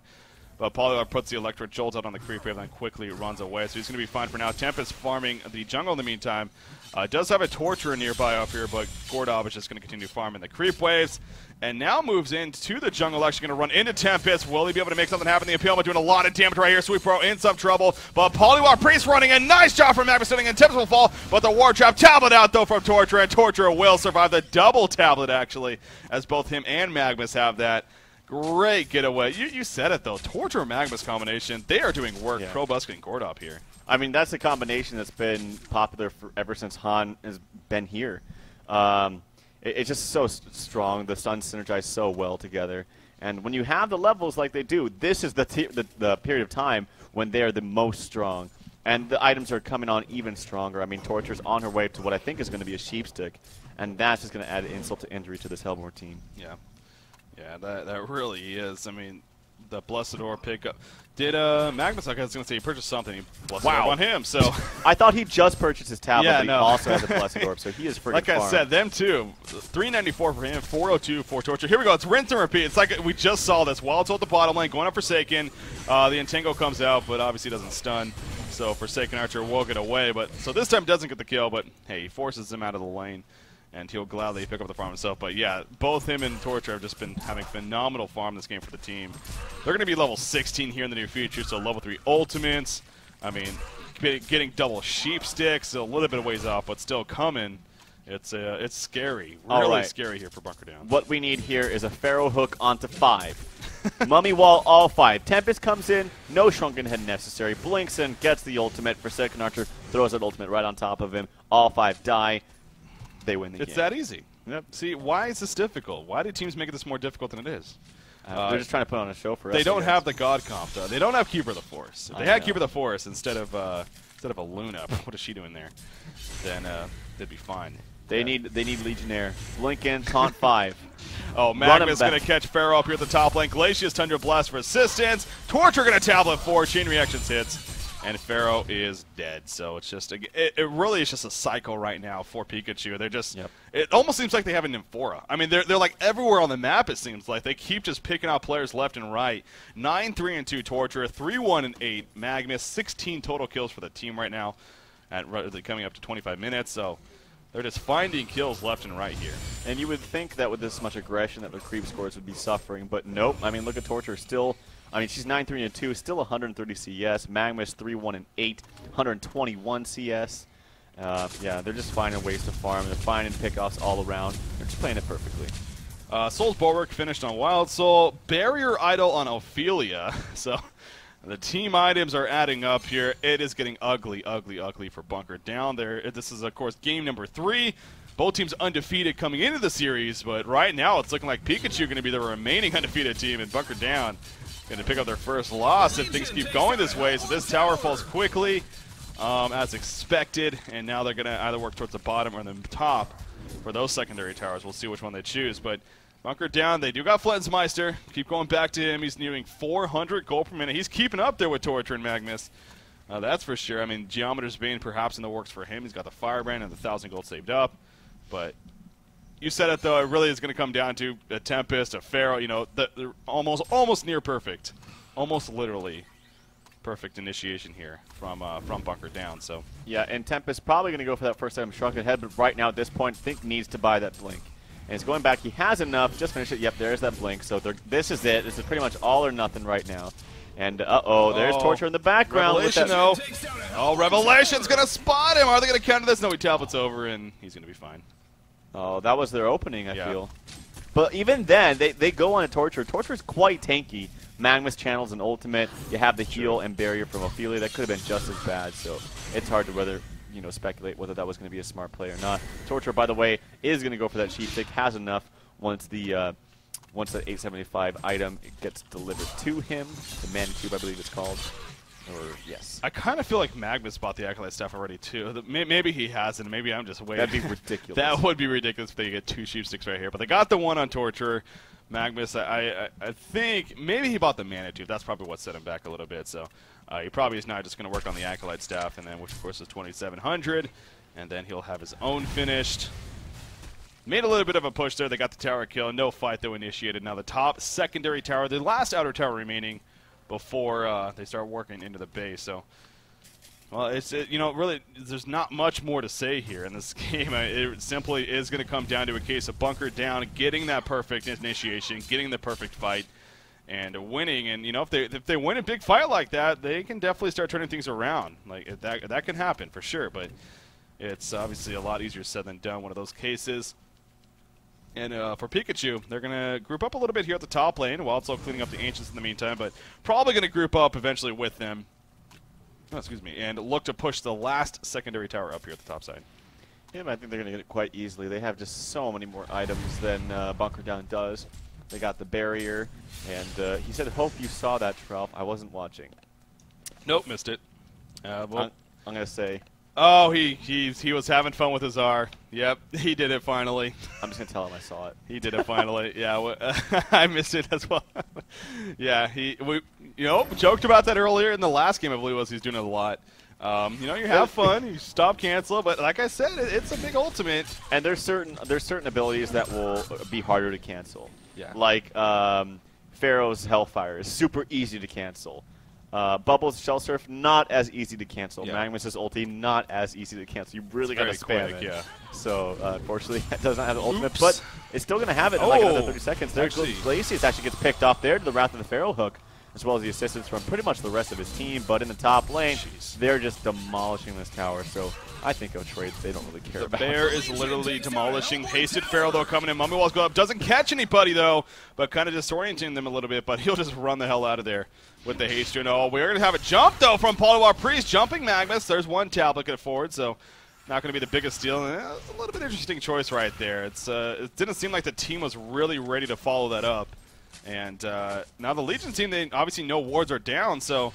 But Poliwag puts the Electric Jolt out on the creep wave and then quickly runs away. So he's going to be fine for now. Tempest farming the jungle in the meantime. Does have a Torturer nearby up here, but Gordov is just going to continue farming the creep waves. And now moves into the jungle, actually going to run into Tempest. Will he be able to make something happen? The Impalement doing a lot of damage right here. Sweet Pro in some trouble. But Poliwag Priest running a nice job from Magmus sitting, and Tempest will fall. But the War Trap tablet out though from Torturer, and Torturer will survive the double tablet actually, as both him and Magmus have that. Great getaway. You said it, though. Torture Magmus combination, they are doing work. Yeah. Probusk and Gordop here. I mean, that's a combination that's been popular ever since Han has been here. It's just so strong. The stuns synergize so well together. And when you have the levels like they do, this is the period of time when they're the most strong. And the items are coming on even stronger. I mean, Torture's on her way to what I think is going to be a Sheepstick. And that's just going to add insult to injury to this Hellborn team. Yeah. Yeah, that really is. I mean, the Blessed Orb pickup. Did Magmus, I was going to say he purchased something. Blessed Orb on him, so. I thought he just purchased his tablet, but he also has a Blessed Orb, so he is freaking Like I said, them too. 394 for him, 402 for Torture. Here we go. It's rinse and repeat. It's like we just saw this. Wildsoul at the bottom lane, going up Forsaken. The Entangle comes out, but obviously doesn't stun. So Forsaken Archer will get away, but so this time doesn't get the kill, but hey, he forces him out of the lane. And he'll gladly pick up the farm himself. But yeah, both him and Torture have just been having phenomenal farm this game for the team. They're going to be level 16 here in the near future, so level 3 ultimates. I mean, getting double sheep sticks, a little bit of ways off, but still coming. It's scary, really scary here for Bunker Down. What we need here is a Pharaoh hook onto 5. Mummy wall all 5. Tempest comes in, no Shrunken Head necessary. Blinks in, gets the ultimate. Forsaken Archer throws that ultimate right on top of him. All 5 die. They win the game. It's that easy. Yep. See, why is this difficult? Why do teams make this more difficult than it is? They're just trying to put on a show for us. They don't have the God comp, though. They don't have Keeper of the Forest. If they had Keeper of the Forest instead of a Luna, what is she doing there? Then they'd be fine. They need Legionnaire. Blink in, taunt 5. Oh, Magmus going to catch Pharaoh up here at the top lane. Glacius Tundra Blast for assistance. Torture going to tablet 4. Chain reactions hits. And Pharaoh is dead. So it's just, it really is just a cycle right now for Pikachu. They're just, it almost seems like they have an Nymphora. I mean, they're like everywhere on the map, it seems like. They keep just picking out players left and right. 9-3-2 Torture, 3-1-8 Magmus, 16 total kills for the team right now, coming up to 25 minutes. So they're just finding kills left and right here. And you would think that with this much aggression that their creep scores would be suffering, but nope. I mean, look at Torture still. I mean, she's 9-3-2, still 130 CS. Magmus 3-1-8, 121 CS. Yeah, they're just finding ways to farm. They're finding pickoffs all around. They're just playing it perfectly. Soul's Bulwark finished on Wildsoul. Barrier Idol on Ophelia. So the team items are adding up here. It is getting ugly, ugly, ugly for Bunker Down there. This is, of course, game number 3. both teams undefeated coming into the series, but right now it's looking like Pikachu going to be the remaining undefeated team, and Bunker Down going to pick up their first loss if things keep going this way. So this tower falls quickly, as expected, and now they're going to either work towards the bottom or the top for those secondary towers. We'll see which one they choose, but Bunker Down, they do got Flensmeister. Keep going back to him. He's nearing 400 gold per minute. He's keeping up there with Torture and Magnus. That's for sure. I mean, Geometer's Bane perhaps in the works for him. He's got the Firebrand and the 1,000 gold saved up. But you said it, though. It really is going to come down to a Tempest, a Pharaoh. You know, they're almost near perfect. Almost literally perfect initiation here from Bunker Down. So yeah, and Tempest probably going to go for that first item Shrunken Head, but right now at this point, I think needs to buy that Blink. And it's going back. He has enough. Just finished it. Yep, there's that Blink. So this is it. This is pretty much all or nothing right now. And, there's Torture in the background. Revelation, though. Oh, Revelation's going to spot him. Are they going to counter this? No, he tablets over, and he's going to be fine. Oh, that was their opening, I feel. But even then, they go on a Torture. Torture's quite tanky. Magnus channels an ultimate. You have the heal and barrier from Ophelia. That could have been just as bad. So it's hard to speculate whether that was going to be a smart play or not. Torture, by the way, is going to go for that sheep stick. Has enough once the that 875 item gets delivered to him. The Man Cube, I believe it's called. Or yes. I kind of feel like Magnus bought the Acolyte staff already too. Maybe he hasn't. Maybe I'm just waiting. That'd be ridiculous. That would be ridiculous if they get 2 sheep sticks right here. But they got the one on Torture. Magnus, I think maybe he bought the Mana Tube. That's probably what set him back a little bit. So he probably is not just going to work on the Acolyte staff, and then which of course is 2,700, and then he'll have his own finished. Made a little bit of a push there. They got the tower kill. No fight, though, initiated. Now the top secondary tower, the last outer tower remaining before they start working into the base. So, well, it's really, there's not much more to say here in this game. It simply is going to come down to a case of Bunker Down, getting that perfect initiation, getting the perfect fight, and winning. And if they win a big fight like that, they can definitely start turning things around. Like that can happen for sure. But it's obviously a lot easier said than done. One of those cases. And for Pikachu, they're going to group up a little bit here at the top lane while also cleaning up the Ancients in the meantime, but probably going to group up eventually with them. Oh, excuse me, and look to push the last secondary tower up here at the top side. Yeah, I think they're going to get it quite easily. They have just so many more items than Bunker Down does. They got the barrier, and he said, "Hope you saw that, Trelf." I wasn't watching. Nope, missed it. Well, I'm going to say. Oh, he was having fun with his R. Yep, he did it finally. I'm just going to tell him I saw it. He did it finally. Yeah, I missed it as well. Yeah, we joked about that earlier in the last game, I believe he was doing it a lot. You have fun, you stop, cancel, but like I said, it's a big ultimate. And there's certain abilities that will be harder to cancel. Yeah. Like Pharaoh's Hellfire is super easy to cancel. Bubbles Shell Surf, not as easy to cancel. Yeah. Magnus's ulti, not as easy to cancel. You really got to spam it. Yeah. So, unfortunately, it doesn't have the ultimate, but it's still going to have it in like another 30 seconds. There, Glacius actually gets picked off there to the Wrath of the Pharaoh hook, as well as the assistance from pretty much the rest of his team. But in the top lane, they're just demolishing this tower. So I think of trades they don't really care about. The bear is literally demolishing. Hasted Pharaoh, though, coming in. Mummy Walls go up. Doesn't catch anybody, though, but kind of disorienting them a little bit. But he'll just run the hell out of there with the haste. Oh, we're going to have a jump, though, from Poliwar Priest. Jumping Magnus. There's one tablet get forward, so not going to be the biggest deal. It's a little bit interesting choice right there. It didn't seem like the team was really ready to follow that up. And now the Legion team, they obviously know wards are down, so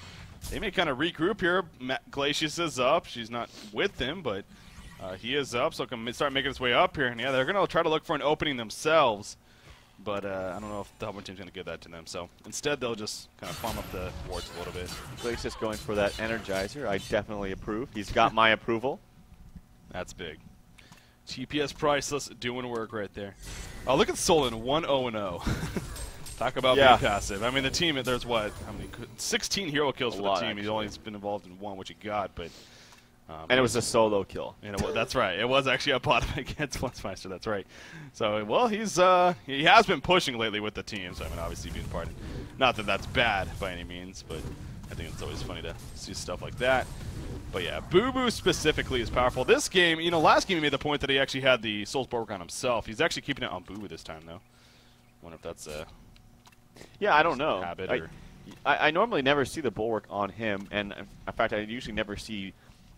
they may kind of regroup here. Glacius is up. She's not with him, but he is up, so can start making his way up here. And yeah, they're going to try to look for an opening themselves, but I don't know if the Hubbard team's going to give that to them. So instead, they'll just kind of farm up the wards a little bit. Glacius going for that Energizer. I definitely approve. He's got my approval. That's big. TPS Priceless doing work right there. Oh, look at Solon, 1-0-0. Talk about being passive. I mean, the team, there's what? How many? 16 hero kills for the team. He's only been involved in one, which he got, but. And it was a solo kill. And that's right. It was actually a bottom against Flensmeister. That's right. So, well, he has been pushing lately with the team. So, I mean, obviously being part of. Not that that's bad by any means, but I think it's always funny to see stuff like that. But yeah, Boo Boo specifically is powerful. This game, last game he made the point that he actually had the Soul's Bulwark on himself. He's actually keeping it on Boo Boo this time, though. Wonder if that's a. Yeah, I don't know. Habit I normally never see the Bulwark on him, and in fact, I usually never see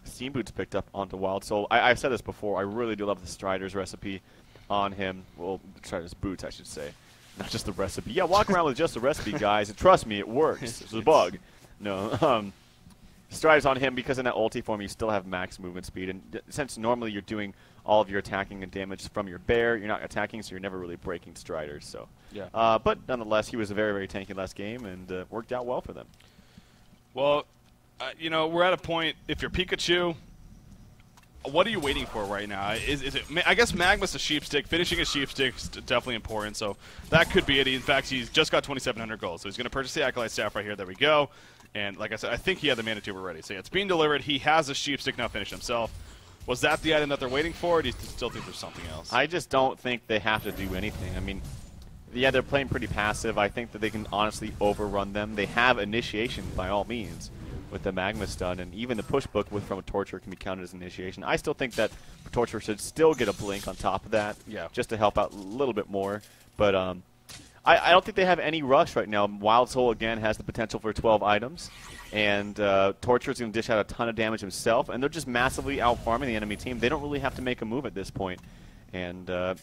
Steam Boots picked up onto Wild Soul. I've said this before. I really do love the Strider's recipe on him. Well, Strider's boots, I should say. Not just the recipe. Yeah, walk around with just the recipe, guys. And trust me, it works. It's a bug. No. Strider's on him because in that ulti form, you still have max movement speed. And since normally you're doing all of your attacking and damage from your bear, you're not attacking, so you're never really breaking Striders. So, yeah. But nonetheless, he was very, very tanky last game and worked out well for them. Well, you know, we're at a point, if you're Pikachu, what are you waiting for right now? Is it? I guess Magma's a sheepstick. Finishing a sheepstick is definitely important, so that could be it. In fact, he's just got 2,700 gold, so he's going to purchase the Acolyte Staff right here. There we go. And like I said, I think he had the Mana Tuber ready. So yeah, it's being delivered. He has a sheepstick now finished himself. Was that the item that they're waiting for, or do you still think there's something else? I just don't think they have to do anything. I mean, yeah, they're playing pretty passive. I think that they can honestly overrun them. They have initiation by all means with the Magma Stun, and even the push book from a Torture can be counted as initiation. I still think that Torture should still get a blink on top of that, yeah, just to help out a little bit more. But I don't think they have any rush right now. Wild Soul, again, has the potential for 12 items, and Torture is going to dish out a ton of damage himself, and they're just massively out-farming the enemy team. They don't really have to make a move at this point. And they're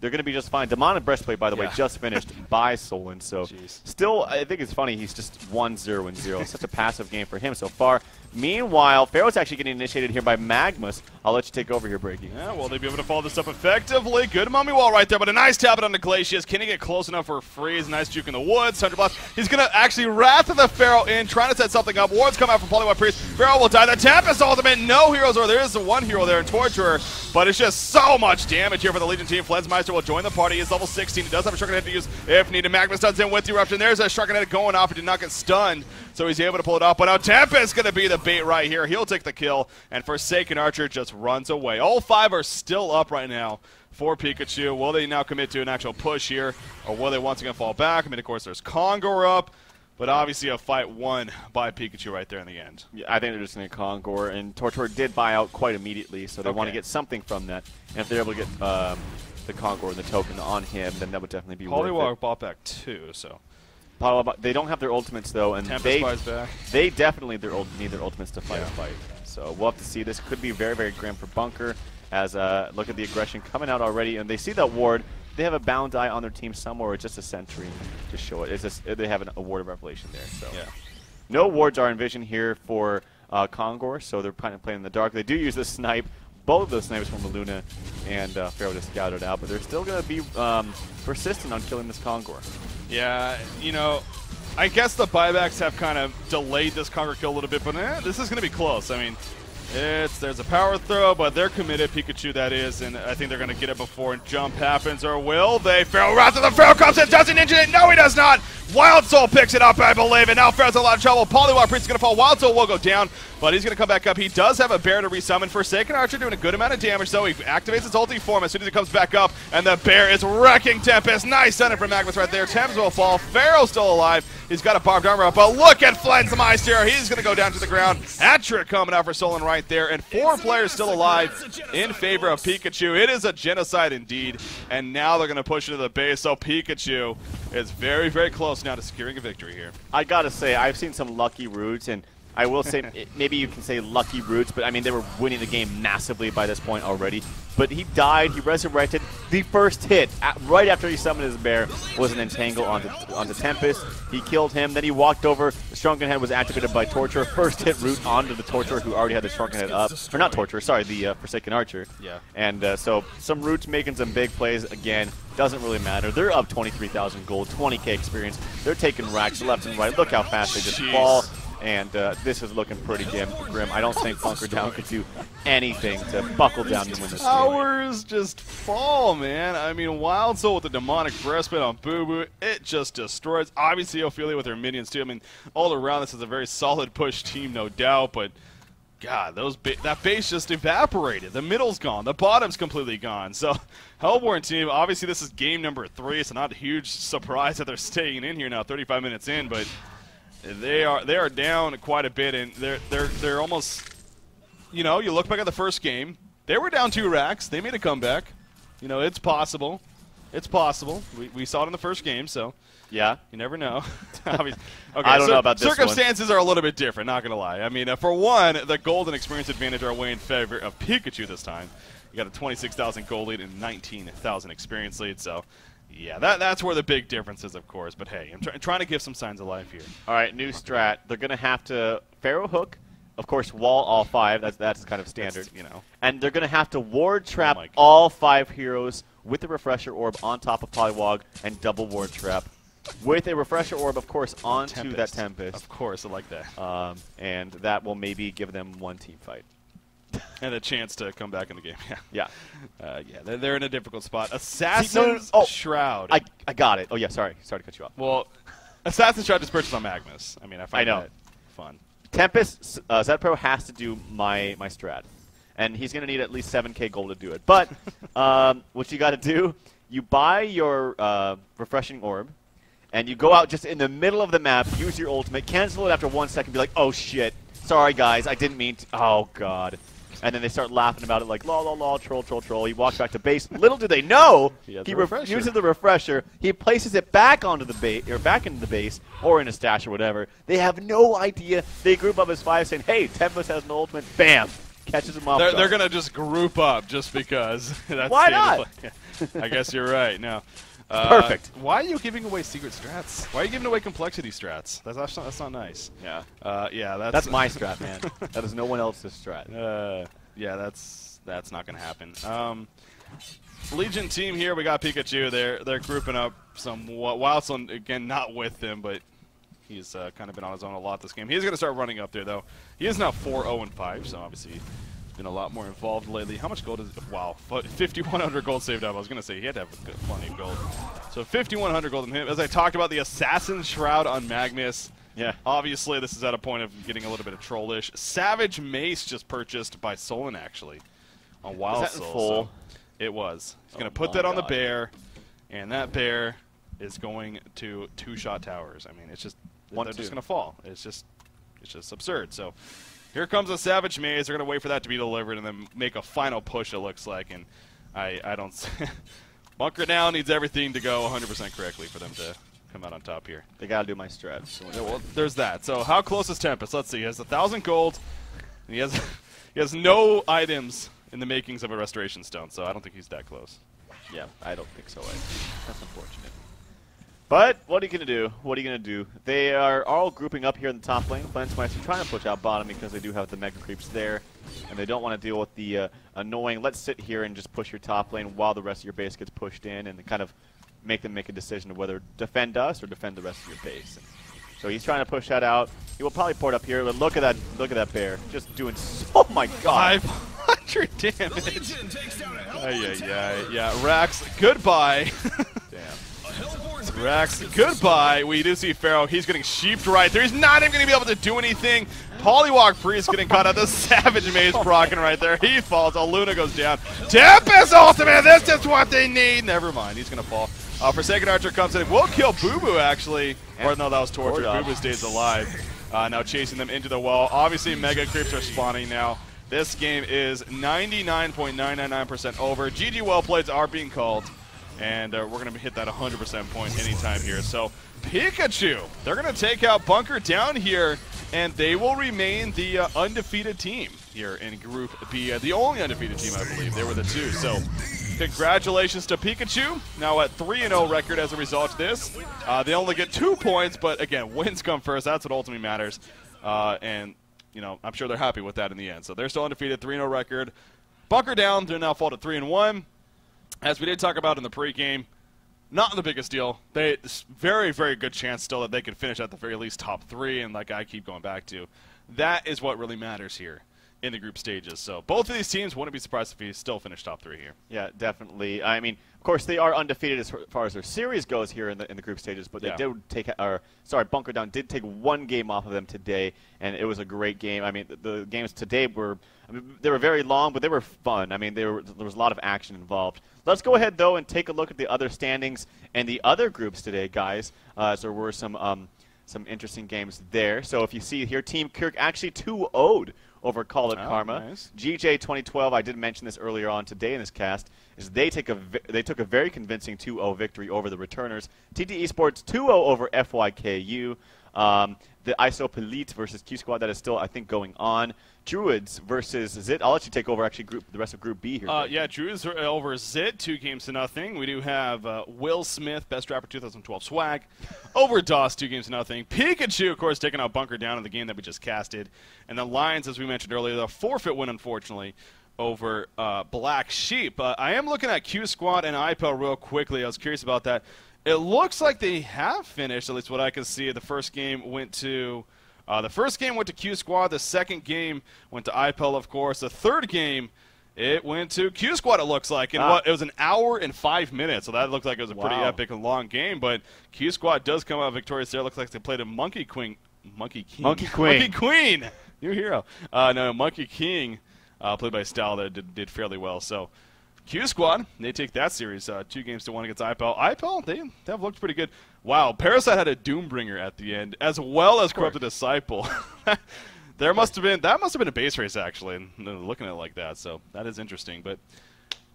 going to be just fine. Demonic Breastplate, by the way, just finished by Solon. So still, I think it's funny. He's just 1-0-0. Such a passive game for him so far. Meanwhile, Pharaoh's actually getting initiated here by Magmus. I'll let you take over here, Breaky. Yeah, will they be able to follow this up effectively? Good mummy wall right there, but a nice tap it on the Glacius. Can he get close enough for a freeze? Nice juke in the woods. 100 blast. He's going to actually Wrath of the Pharaoh in, trying to set something up. Wards come out from Polywog Priest. Pharaoh will die. The Tempest ultimate. No heroes, or there is the one hero there in Torturer, but it's just so much damage here for the Legion team. Flensmeister will join the party. He's level 16. He does have a Sharkhead to use if needed. Magma stuns in with Eruption. There's a Sharkhead going off. He did not get stunned, so he's able to pull it off. But now Tempest is going to be the bait right here. He'll take the kill, and Forsaken Archer just runs away. All 5 are still up right now for Pikachu. Will they now commit to an actual push here, or will they once again fall back? I mean, of course, there's Kongor up, but obviously a fight won by Pikachu right there in the end. Yeah, I think they're just going to Kongor, and Tortor did buy out quite immediately, so they want to get something from that. And if they're able to get the Kongor and the token on him, then that would definitely be worth it. Polywog bought back 2, so... They don't have their ultimates, though, and they definitely need their ultimates to fight a fight. So we'll have to see. This could be very, very grim for Bunker, as look at the aggression coming out already, and they see that ward. They have a Bound Eye on their team somewhere, or just a Sentry to show it. It's just, they have a Ward of Revelation there. So no wards are envisioned here for Kongor, so they're kind of playing in the dark. They do use the snipe. Both of those snipers from Luna and Pharaoh to scout it out, but they're still going to be persistent on killing this Kongor. Yeah, you know, I guess the buybacks have kind of delayed this Kongor kill a little bit, but this is going to be close. I mean, there's a power throw, but they're committed, Pikachu that is, and I think they're going to get it before jump happens, or will they? Pharaoh, Wrath of the Pharaoh comes in, doesn't engine it, no he does not! Wild Soul picks it up, I believe, and now Pharaoh's in a lot of trouble. Polywog Priest is going to fall, Wild Soul will go down, but he's going to come back up. He does have a bear to resummon. Forsaken Archer doing a good amount of damage, though. He activates his ulti form as soon as he comes back up, and the bear is wrecking Tempest. Nice stunning from Magmus right there. Tempest will fall. Pharaoh's still alive. He's got a barbed armor up, but look at Flensmeister. He's going to go down to the ground. Hat-trick coming out for Solon right there, and 4 players still alive in favor of Pikachu. It is a genocide indeed, and now they're going to push into the base, so Pikachu is very, very close now to securing a victory here. I got to say, I've seen some lucky roots, and I will say, maybe you can say lucky roots, but I mean, they were winning the game massively by this point already. But he died, he resurrected. The first hit, right after he summoned his bear, was an entangle onto Tempest. He killed him, then he walked over. The Shrunken Head was activated by Torture. First hit root onto the Torturer, who already had the Shrunken Head up. Or not Torturer, sorry, the Forsaken Archer. Yeah. And so some roots making some big plays. Again, doesn't really matter. They're up 23,000 gold, 20k experience. They're taking racks left and right. Look how fast they just fall. And this is looking pretty grim. I don't think Bunker Down could do anything to buckle down and win this game. Towers just fall, man. I mean, Wild Soul with the Demonic Breastplate on Boo Boo, it just destroys. Obviously, Ophelia with her minions, too. I mean, all around, this is a very solid push team, no doubt, but God, that base just evaporated. The middle's gone. The bottom's completely gone. So, Hellborn team, obviously this is game number 3, so not a huge surprise that they're staying in here now, 35 minutes in, but they are down quite a bit, and they're almost, you know, you look back at the first game, they were down 2 racks. They made a comeback. You know, it's possible. It's possible. We saw it in the first game, so Yeah. you never know. Okay, I don't know about this one. Circumstances are a little bit different, not going to lie. I mean, for one, the gold and experience advantage are way in favor of Pikachu this time. You got a 26,000 gold lead and 19,000 experience lead, so yeah, that's where the big difference is, of course. But hey, I'm trying to give some signs of life here. All right, new strat. They're going to have to Pharaoh Hook, of course, wall all 5. That's kind of standard. And they're going to have to ward trap all 5 heroes with the Refresher Orb on top of Poliwag and double ward trap. With a Refresher Orb, of course, onto that Tempest. Of course, I like that. And that will maybe give them one team fight. And a chance to come back in the game. Yeah. Yeah, they're in a difficult spot. Assassin's Shroud. I got it. Oh, yeah, sorry. Sorry to cut you off. Well, Assassin's Shroud is purchased on Magnus. I mean, I find that fun. Tempest, Zedpro has to do my strat. And he's going to need at least 7k gold to do it. But what you got to do, you buy your Refreshing Orb, and you go out just in the middle of the map, use your ultimate, cancel it after 1 second, be like, oh, shit. Sorry, guys, I didn't mean to. Oh, God. And then they start laughing about it like, lol, lol, lol, troll, troll, troll. He walks back to base. Little do they know, he uses the refresher. He places it back onto the base, or back into the base, or in a stash or whatever. They have no idea. They group up as 5 saying, hey, Tempest has an ultimate. Bam. Catches him off. They're going to just group up just because. That's Why not? I guess you're right. No. Perfect. Why are you giving away secret strats? Why are you giving away complexity strats? That's not nice. Yeah. Yeah, that's my strat, man. That is no one else's strat. Yeah, that's not gonna happen. Legion team here, we got Pikachu. They're grouping up some Wildstone again, not with him, but he's kind of been on his own a lot this game. He's gonna start running up there though. He is now 4-0-5, so obviously been a lot more involved lately. How much gold is it? Wow, 5,100 gold saved up. I was going to say he had to have plenty of gold. So 5,100 gold in him. As I talked about, the Assassin's Shroud on Magnus. Yeah. Obviously, this is at a point of getting a little bit of trollish. Savage Mace just purchased by Solon, actually, on Wild Is that in Soul. full? So it was. He's going to put that on the bear, and that bear is going to 2-shot towers. I mean, it's just they're just going to fall. It's just absurd. So here comes a Savage Maze. They're going to wait for that to be delivered and then make a final push, it looks like. And I don't Bunker Down needs everything to go 100% correctly for them to come out on top here. They got to do my strat. Yeah, well, there's that. So how close is Tempest? Let's see. He has 1,000 gold, and he has no items in the makings of a Restoration Stone, so I don't think he's that close. Yeah, I don't think so. That's unfortunate. But what are you going to do? What are you going to do? They are all grouping up here in the top lane. Flensmeister trying to push out bottom because they do have the Mega Creeps there, and they don't want to deal with the annoying, let's sit here and just push your top lane while the rest of your base gets pushed in, and kind of make them make a decision of whether defend us or defend the rest of your base. And so he's trying to push that out. He will probably port up here, but look at that bear. Just doing oh my god. 500 damage. Yeah. Rax, goodbye. Damn. Rax, goodbye. We do see Pharaoh. He's getting sheeped right there. He's not even going to be able to do anything. Poliwag Priest getting caught out. The Savage Maze proccing right there. He falls. Luna goes down. Tempest Ultimate. This is what they need. Never mind. He's going to fall. Forsaken Archer comes in. Will kill Boo Boo, actually. Or no, that was Torture. Boo Boo stays alive. Now chasing them into the wall. Obviously, Mega Creeps are spawning now. This game is 99.999% over. GG well plays are being called. And we're going to hit that 100% point anytime here. So Pikachu, they're going to take out Bunker Down here, and they will remain the undefeated team here in Group B. The only undefeated team, I believe. They were the two. So congratulations to Pikachu. Now at 3-0 record as a result of this. They only get 2 points, but again, wins come first. That's what ultimately matters. And, you know, I'm sure they're happy with that in the end. So they're still undefeated, 3-0 record. Bunker Down, they're now fall to 3-1. As we did talk about in the pregame, not the biggest deal. Very, very good chance still that they could finish at the very least top 3, and like I keep going back to, that is what really matters here in the group stages. So both of these teams wouldn't be surprised if he still finished top 3 here. Yeah, definitely. I mean, of course, they are undefeated as far as their series goes here in the group stages, but they did take, Bunker Down did take 1 game off of them today, and it was a great game. I mean, the games today were, they were very long, but they were fun. I mean, there was a lot of action involved. Let's go ahead, though, and take a look at the other standings and the other groups today, guys. So there were some interesting games there. So if you see here, Team Kirk actually 2-0'd over Call It Karma. Nice. GJ 2012, I did mention this earlier on today in this cast, is they took a very convincing 2-0 victory over the returners. TT Esports 2-0 over FYKU. The ISO versus Q Squad, that is still, I think, going on. Druids versus Zit. I'll let you take over, actually, the rest of Group B here. Yeah, Druids are over Zit, 2-0. We do have Will Smith, Best Rapper 2012 Swag, over DOS, 2-0. Pikachu, of course, taking out Bunker Down in the game that we just casted. And the Lions, as we mentioned earlier, the forfeit win, unfortunately, over Black Sheep. I am looking at Q Squad and IPEL real quickly. I was curious about that. It looks like they have finished, at least what I can see. The first game went to Q Squad. The second game went to IPEL, of course. The third game, it went to Q Squad, it looks like. And it was an hour and 5 minutes, so that looked like it was a pretty epic and long game. But Q Squad does come out victorious there. It looks like they played a Monkey Queen. Monkey Queen. New hero. No, Monkey King, played by Style, that did fairly well. So Q Squad, they take that series 2-1 against IPEL. IPEL, they have looked pretty good. Wow, Parasite had a Doombringer at the end, as well as Corrupted Disciple. That must have been a base race, actually, looking at it like that. So that is interesting. But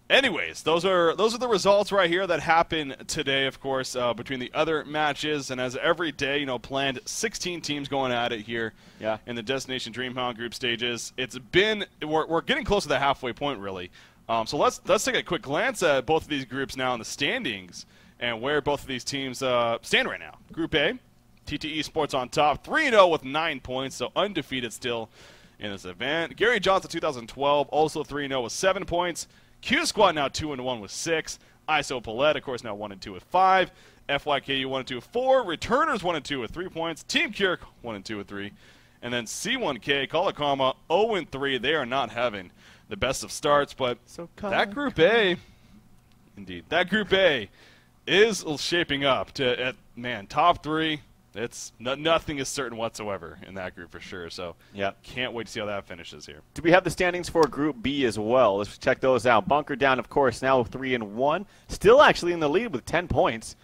anyways, those are the results right here that happened today, of course, between the other matches. And as every day, planned 16 teams going at it here in the Destination DreamHack group stages. We're getting close to the halfway point, really. So let's take a quick glance at both of these groups now in the standings and where both of these teams stand right now. Group A, TT Esports on top, 3-0 with 9 points, so undefeated still in this event. Gary Johnson 2012, also 3-0 with 7 points. Q Squad now 2-1 with 6. ISO Palette, of course, now 1-2 with 5. FYKU 1-2 with 4. Returners 1-2 with 3 points. Team Keurig 1-2 with 3. And then C1K, Call It Karma, 0-3. They are not having the best of starts, but that Group A, indeed, that Group A is shaping up to, top 3. It's nothing is certain whatsoever in that group for sure. So can't wait to see how that finishes here. Do we have the standings for Group B as well? Let's check those out. Bunker Down, of course, now 3-1, still actually in the lead with 10 points.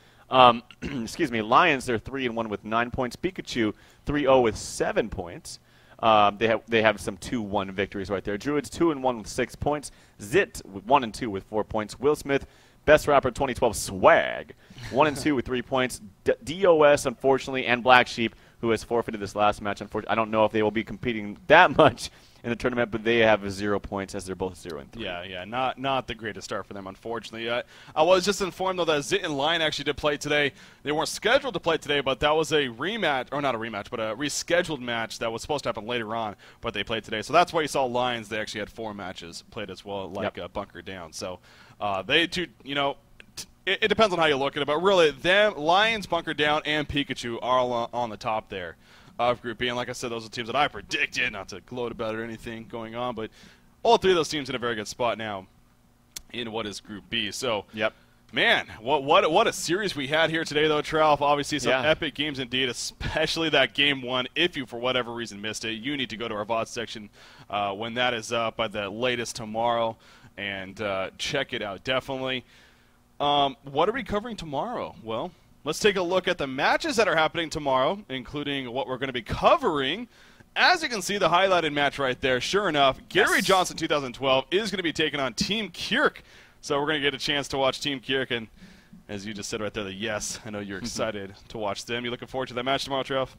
Excuse me, Lions, they're 3-1 with 9 points. Pikachu 3-0 with 7 points. They have some 2-1 victories right there. Druids 2-1 with 6 points. Zit 1-2 with 4 points. Will Smith, Best Rapper 2012 Swag, 1-2 with 3 points. DOS, unfortunately, and Black Sheep, who has forfeited this last match. Unfortunately, I don't know if they will be competing that much in the tournament, but they have 0 points as they're both 0-3. Yeah, not the greatest start for them, unfortunately. I was just informed, though, that Zit and Lion actually did play today. They weren't scheduled to play today, but that was a rematch, or not a rematch, but a rescheduled match that was supposed to happen later on, but they played today. So that's why you saw Lions. They actually had 4 matches played as well, like Bunker Down. So they too, it depends on how you look at it, but really, Lions, Bunker Down, and Pikachu are all on the top there of Group B. And like I said, those are the teams that I predicted, not to gloat about it or anything going on, but all 3 of those teams in a very good spot now in what is Group B. So, man, what a series we had here today, though, Tralf. Obviously, some epic games indeed, especially that Game 1. If you, for whatever reason, missed it, you need to go to our VOD section when that is up by the latest tomorrow and check it out, definitely. What are we covering tomorrow? Well, let's take a look at the matches that are happening tomorrow, including what we're going to be covering. As you can see, the highlighted match right there, sure enough, Gary Johnson 2012 is going to be taking on Team Keurig. So we're going to get a chance to watch Team Keurig, and as you just said right there, I know you're excited to watch them. You looking forward to that match tomorrow, Trev?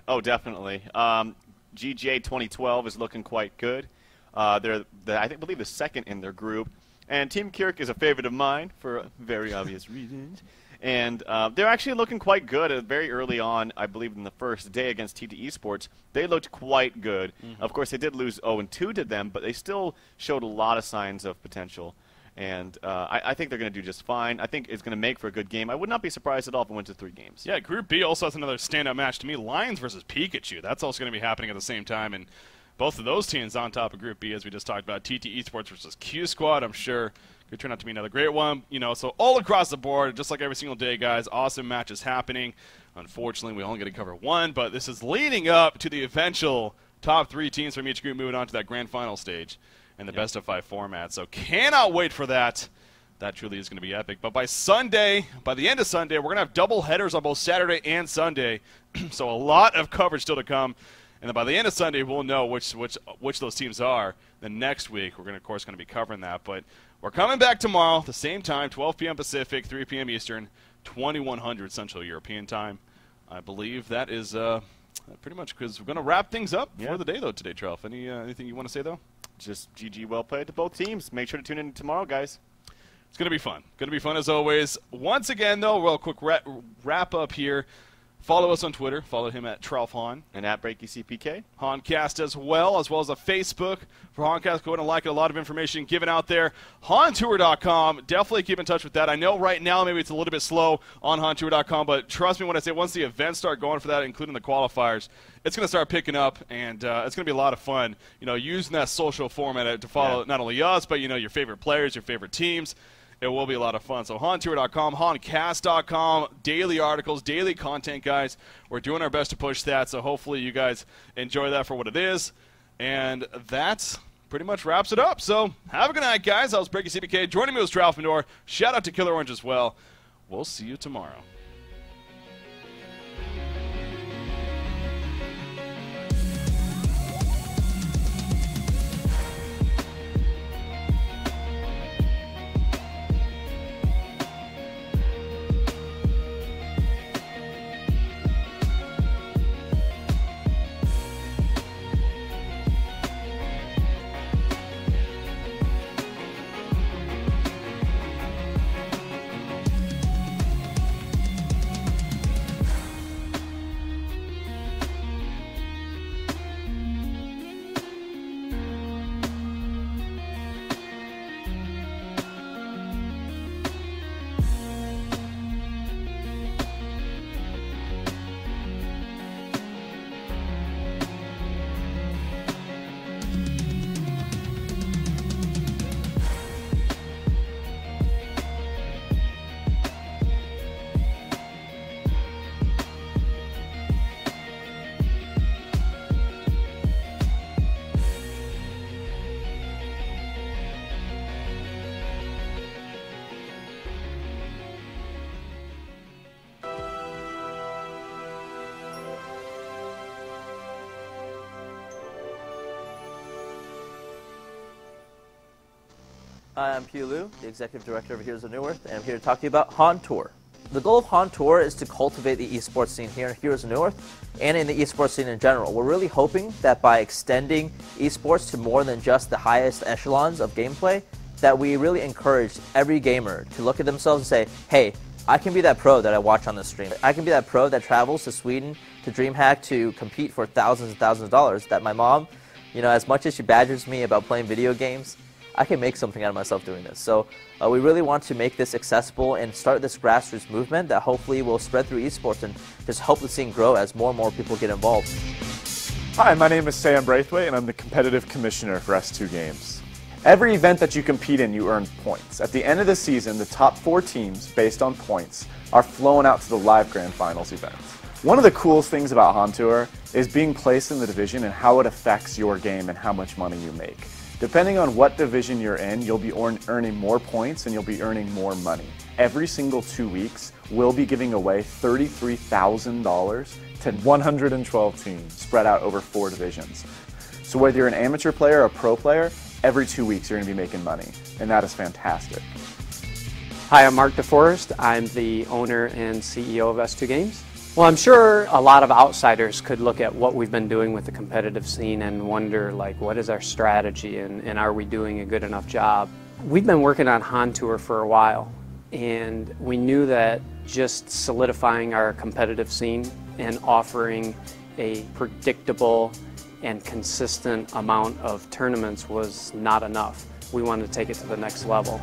Oh, definitely. GJ 2012 is looking quite good. They're, I believe, the second in their group. And Team Keurig is a favorite of mine for very obvious reasons. And they're actually looking quite good. Very early on, I believe in the first day against TT Esports, they looked quite good. Of course, they did lose 0-2 to them, but they still showed a lot of signs of potential. And I think they're going to do just fine. I think it's going to make for a good game. I would not be surprised at all if it went to 3 games. Yeah, Group B also has another standout match to me, Lions versus Pikachu. That's also going to be happening at the same time. And both of those teams on top of Group B, as we just talked about. TT Esports versus Q Squad, I'm sure could turn out to be another great one. So all across the board, just like every single day, guys, awesome matches happening. Unfortunately, we only get to cover 1, but this is leading up to the eventual top 3 teams from each group moving on to that grand final stage and the best of 5 format. So cannot wait for that. That truly is going to be epic. But by the end of Sunday, we're going to have double headers on both Saturday and Sunday. So a lot of coverage still to come. And then by the end of Sunday, we'll know which those teams are. Then next week, we're of course going to be covering that. But we're coming back tomorrow, the same time, 12 p.m. Pacific, 3 p.m. Eastern, 2100 Central European Time. I believe that is pretty much because we're going to wrap things up for the day, though, today, Trev. Anything you want to say, though? Just GG well played to both teams. Make sure to tune in tomorrow, guys. It's going to be fun. Going to be fun as always. Once again, though, real quick wrap up here. Follow us on Twitter. Follow him at TrelfHahn. And at BreakUCPK. Hahncast as well as a Facebook for Hahncast. Go ahead and like it. A lot of information given out there. HahnTour.com. Definitely keep in touch with that. I know right now maybe it's a little bit slow on HahnTour.com, but trust me when I say once the events start going for that, including the qualifiers, it's going to start picking up, and it's going to be a lot of fun, using that social format to follow not only us, but, your favorite players, your favorite teams. It will be a lot of fun. So HahnTour.com, Hahncast.com, daily articles, daily content, guys. We're doing our best to push that, so hopefully you guys enjoy that for what it is. And that pretty much wraps it up. So have a good night, guys. I was BreakUCPK. Joining me was Ralph Mandor. Shout out to Killer Orange as well. We'll see you tomorrow. Hi, I'm Pugh Liu, the Executive Director of Heroes of Newerth, and I'm here to talk to you about Hahn Tour. The goal of Hahn Tour is to cultivate the esports scene here in Heroes of Newerth and in the esports scene in general. We're really hoping that by extending esports to more than just the highest echelons of gameplay, that we really encourage every gamer to look at themselves and say, hey, I can be that pro that I watch on the stream. I can be that pro that travels to Sweden, to DreamHack to compete for thousands and thousands of dollars. That my mom, as much as she badgers me about playing video games, I can make something out of myself doing this. So we really want to make this accessible and start this grassroots movement that hopefully will spread through esports and just help the scene grow as more and more people get involved. Hi, my name is Sam Braithwaite, and I'm the Competitive Commissioner for S2 Games. Every event that you compete in, you earn points. At the end of the season, the top 4 teams, based on points, are flown out to the live Grand Finals events. One of the coolest things about Hahn Tour is being placed in the division and how it affects your game and how much money you make. Depending on what division you're in, you'll be earning more points and you'll be earning more money. Every single 2 weeks, we'll be giving away $33,000 to 112 teams spread out over 4 divisions. So whether you're an amateur player or a pro player, every 2 weeks you're going to be making money, and that is fantastic. Hi, I'm Mark DeForest. I'm the owner and CEO of S2 Games. Well, I'm sure a lot of outsiders could look at what we've been doing with the competitive scene and wonder, what is our strategy and are we doing a good enough job? We've been working on Hahn Tour for a while, and we knew that just solidifying our competitive scene and offering a predictable and consistent amount of tournaments was not enough. We wanted to take it to the next level.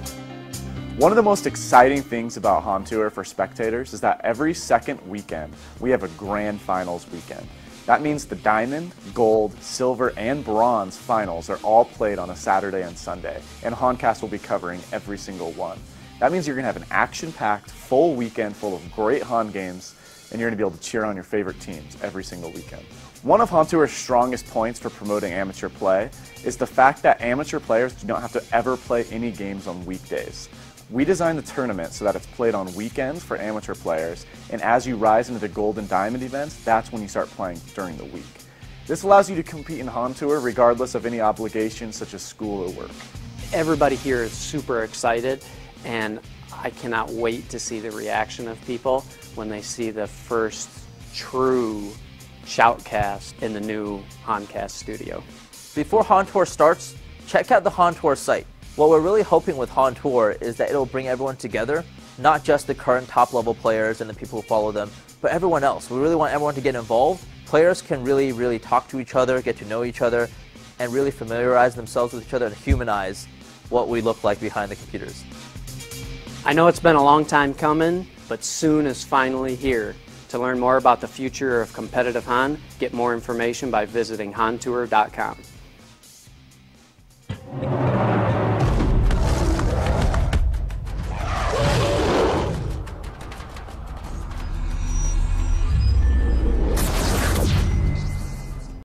One of the most exciting things about Hahn Tour for spectators is that every second weekend we have a Grand Finals weekend. That means the Diamond, Gold, Silver, and Bronze finals are all played on a Saturday and Sunday, and Hahncast will be covering every single one. That means you're going to have an action-packed, full weekend full of great Hahn games, and you're going to be able to cheer on your favorite teams every single weekend. One of Hahn Tour's strongest points for promoting amateur play is the fact that amateur players do not have to ever play any games on weekdays. We designed the tournament so that it's played on weekends for amateur players, and as you rise into the Gold and Diamond events, that's when you start playing during the week. This allows you to compete in HON Tour regardless of any obligations such as school or work. Everybody here is super excited, and I cannot wait to see the reaction of people when they see the first true shoutcast in the new HONcast studio. Before HON Tour starts, check out the HON Tour site. What we're really hoping with HON Tour is that it'll bring everyone together, not just the current top-level players and the people who follow them, but everyone else. We really want everyone to get involved. Players can really talk to each other, get to know each other, and really familiarize themselves with each other and humanize what we look like behind the computers. I know it's been a long time coming, but soon is finally here. To learn more about the future of competitive HON, get more information by visiting hontour.com.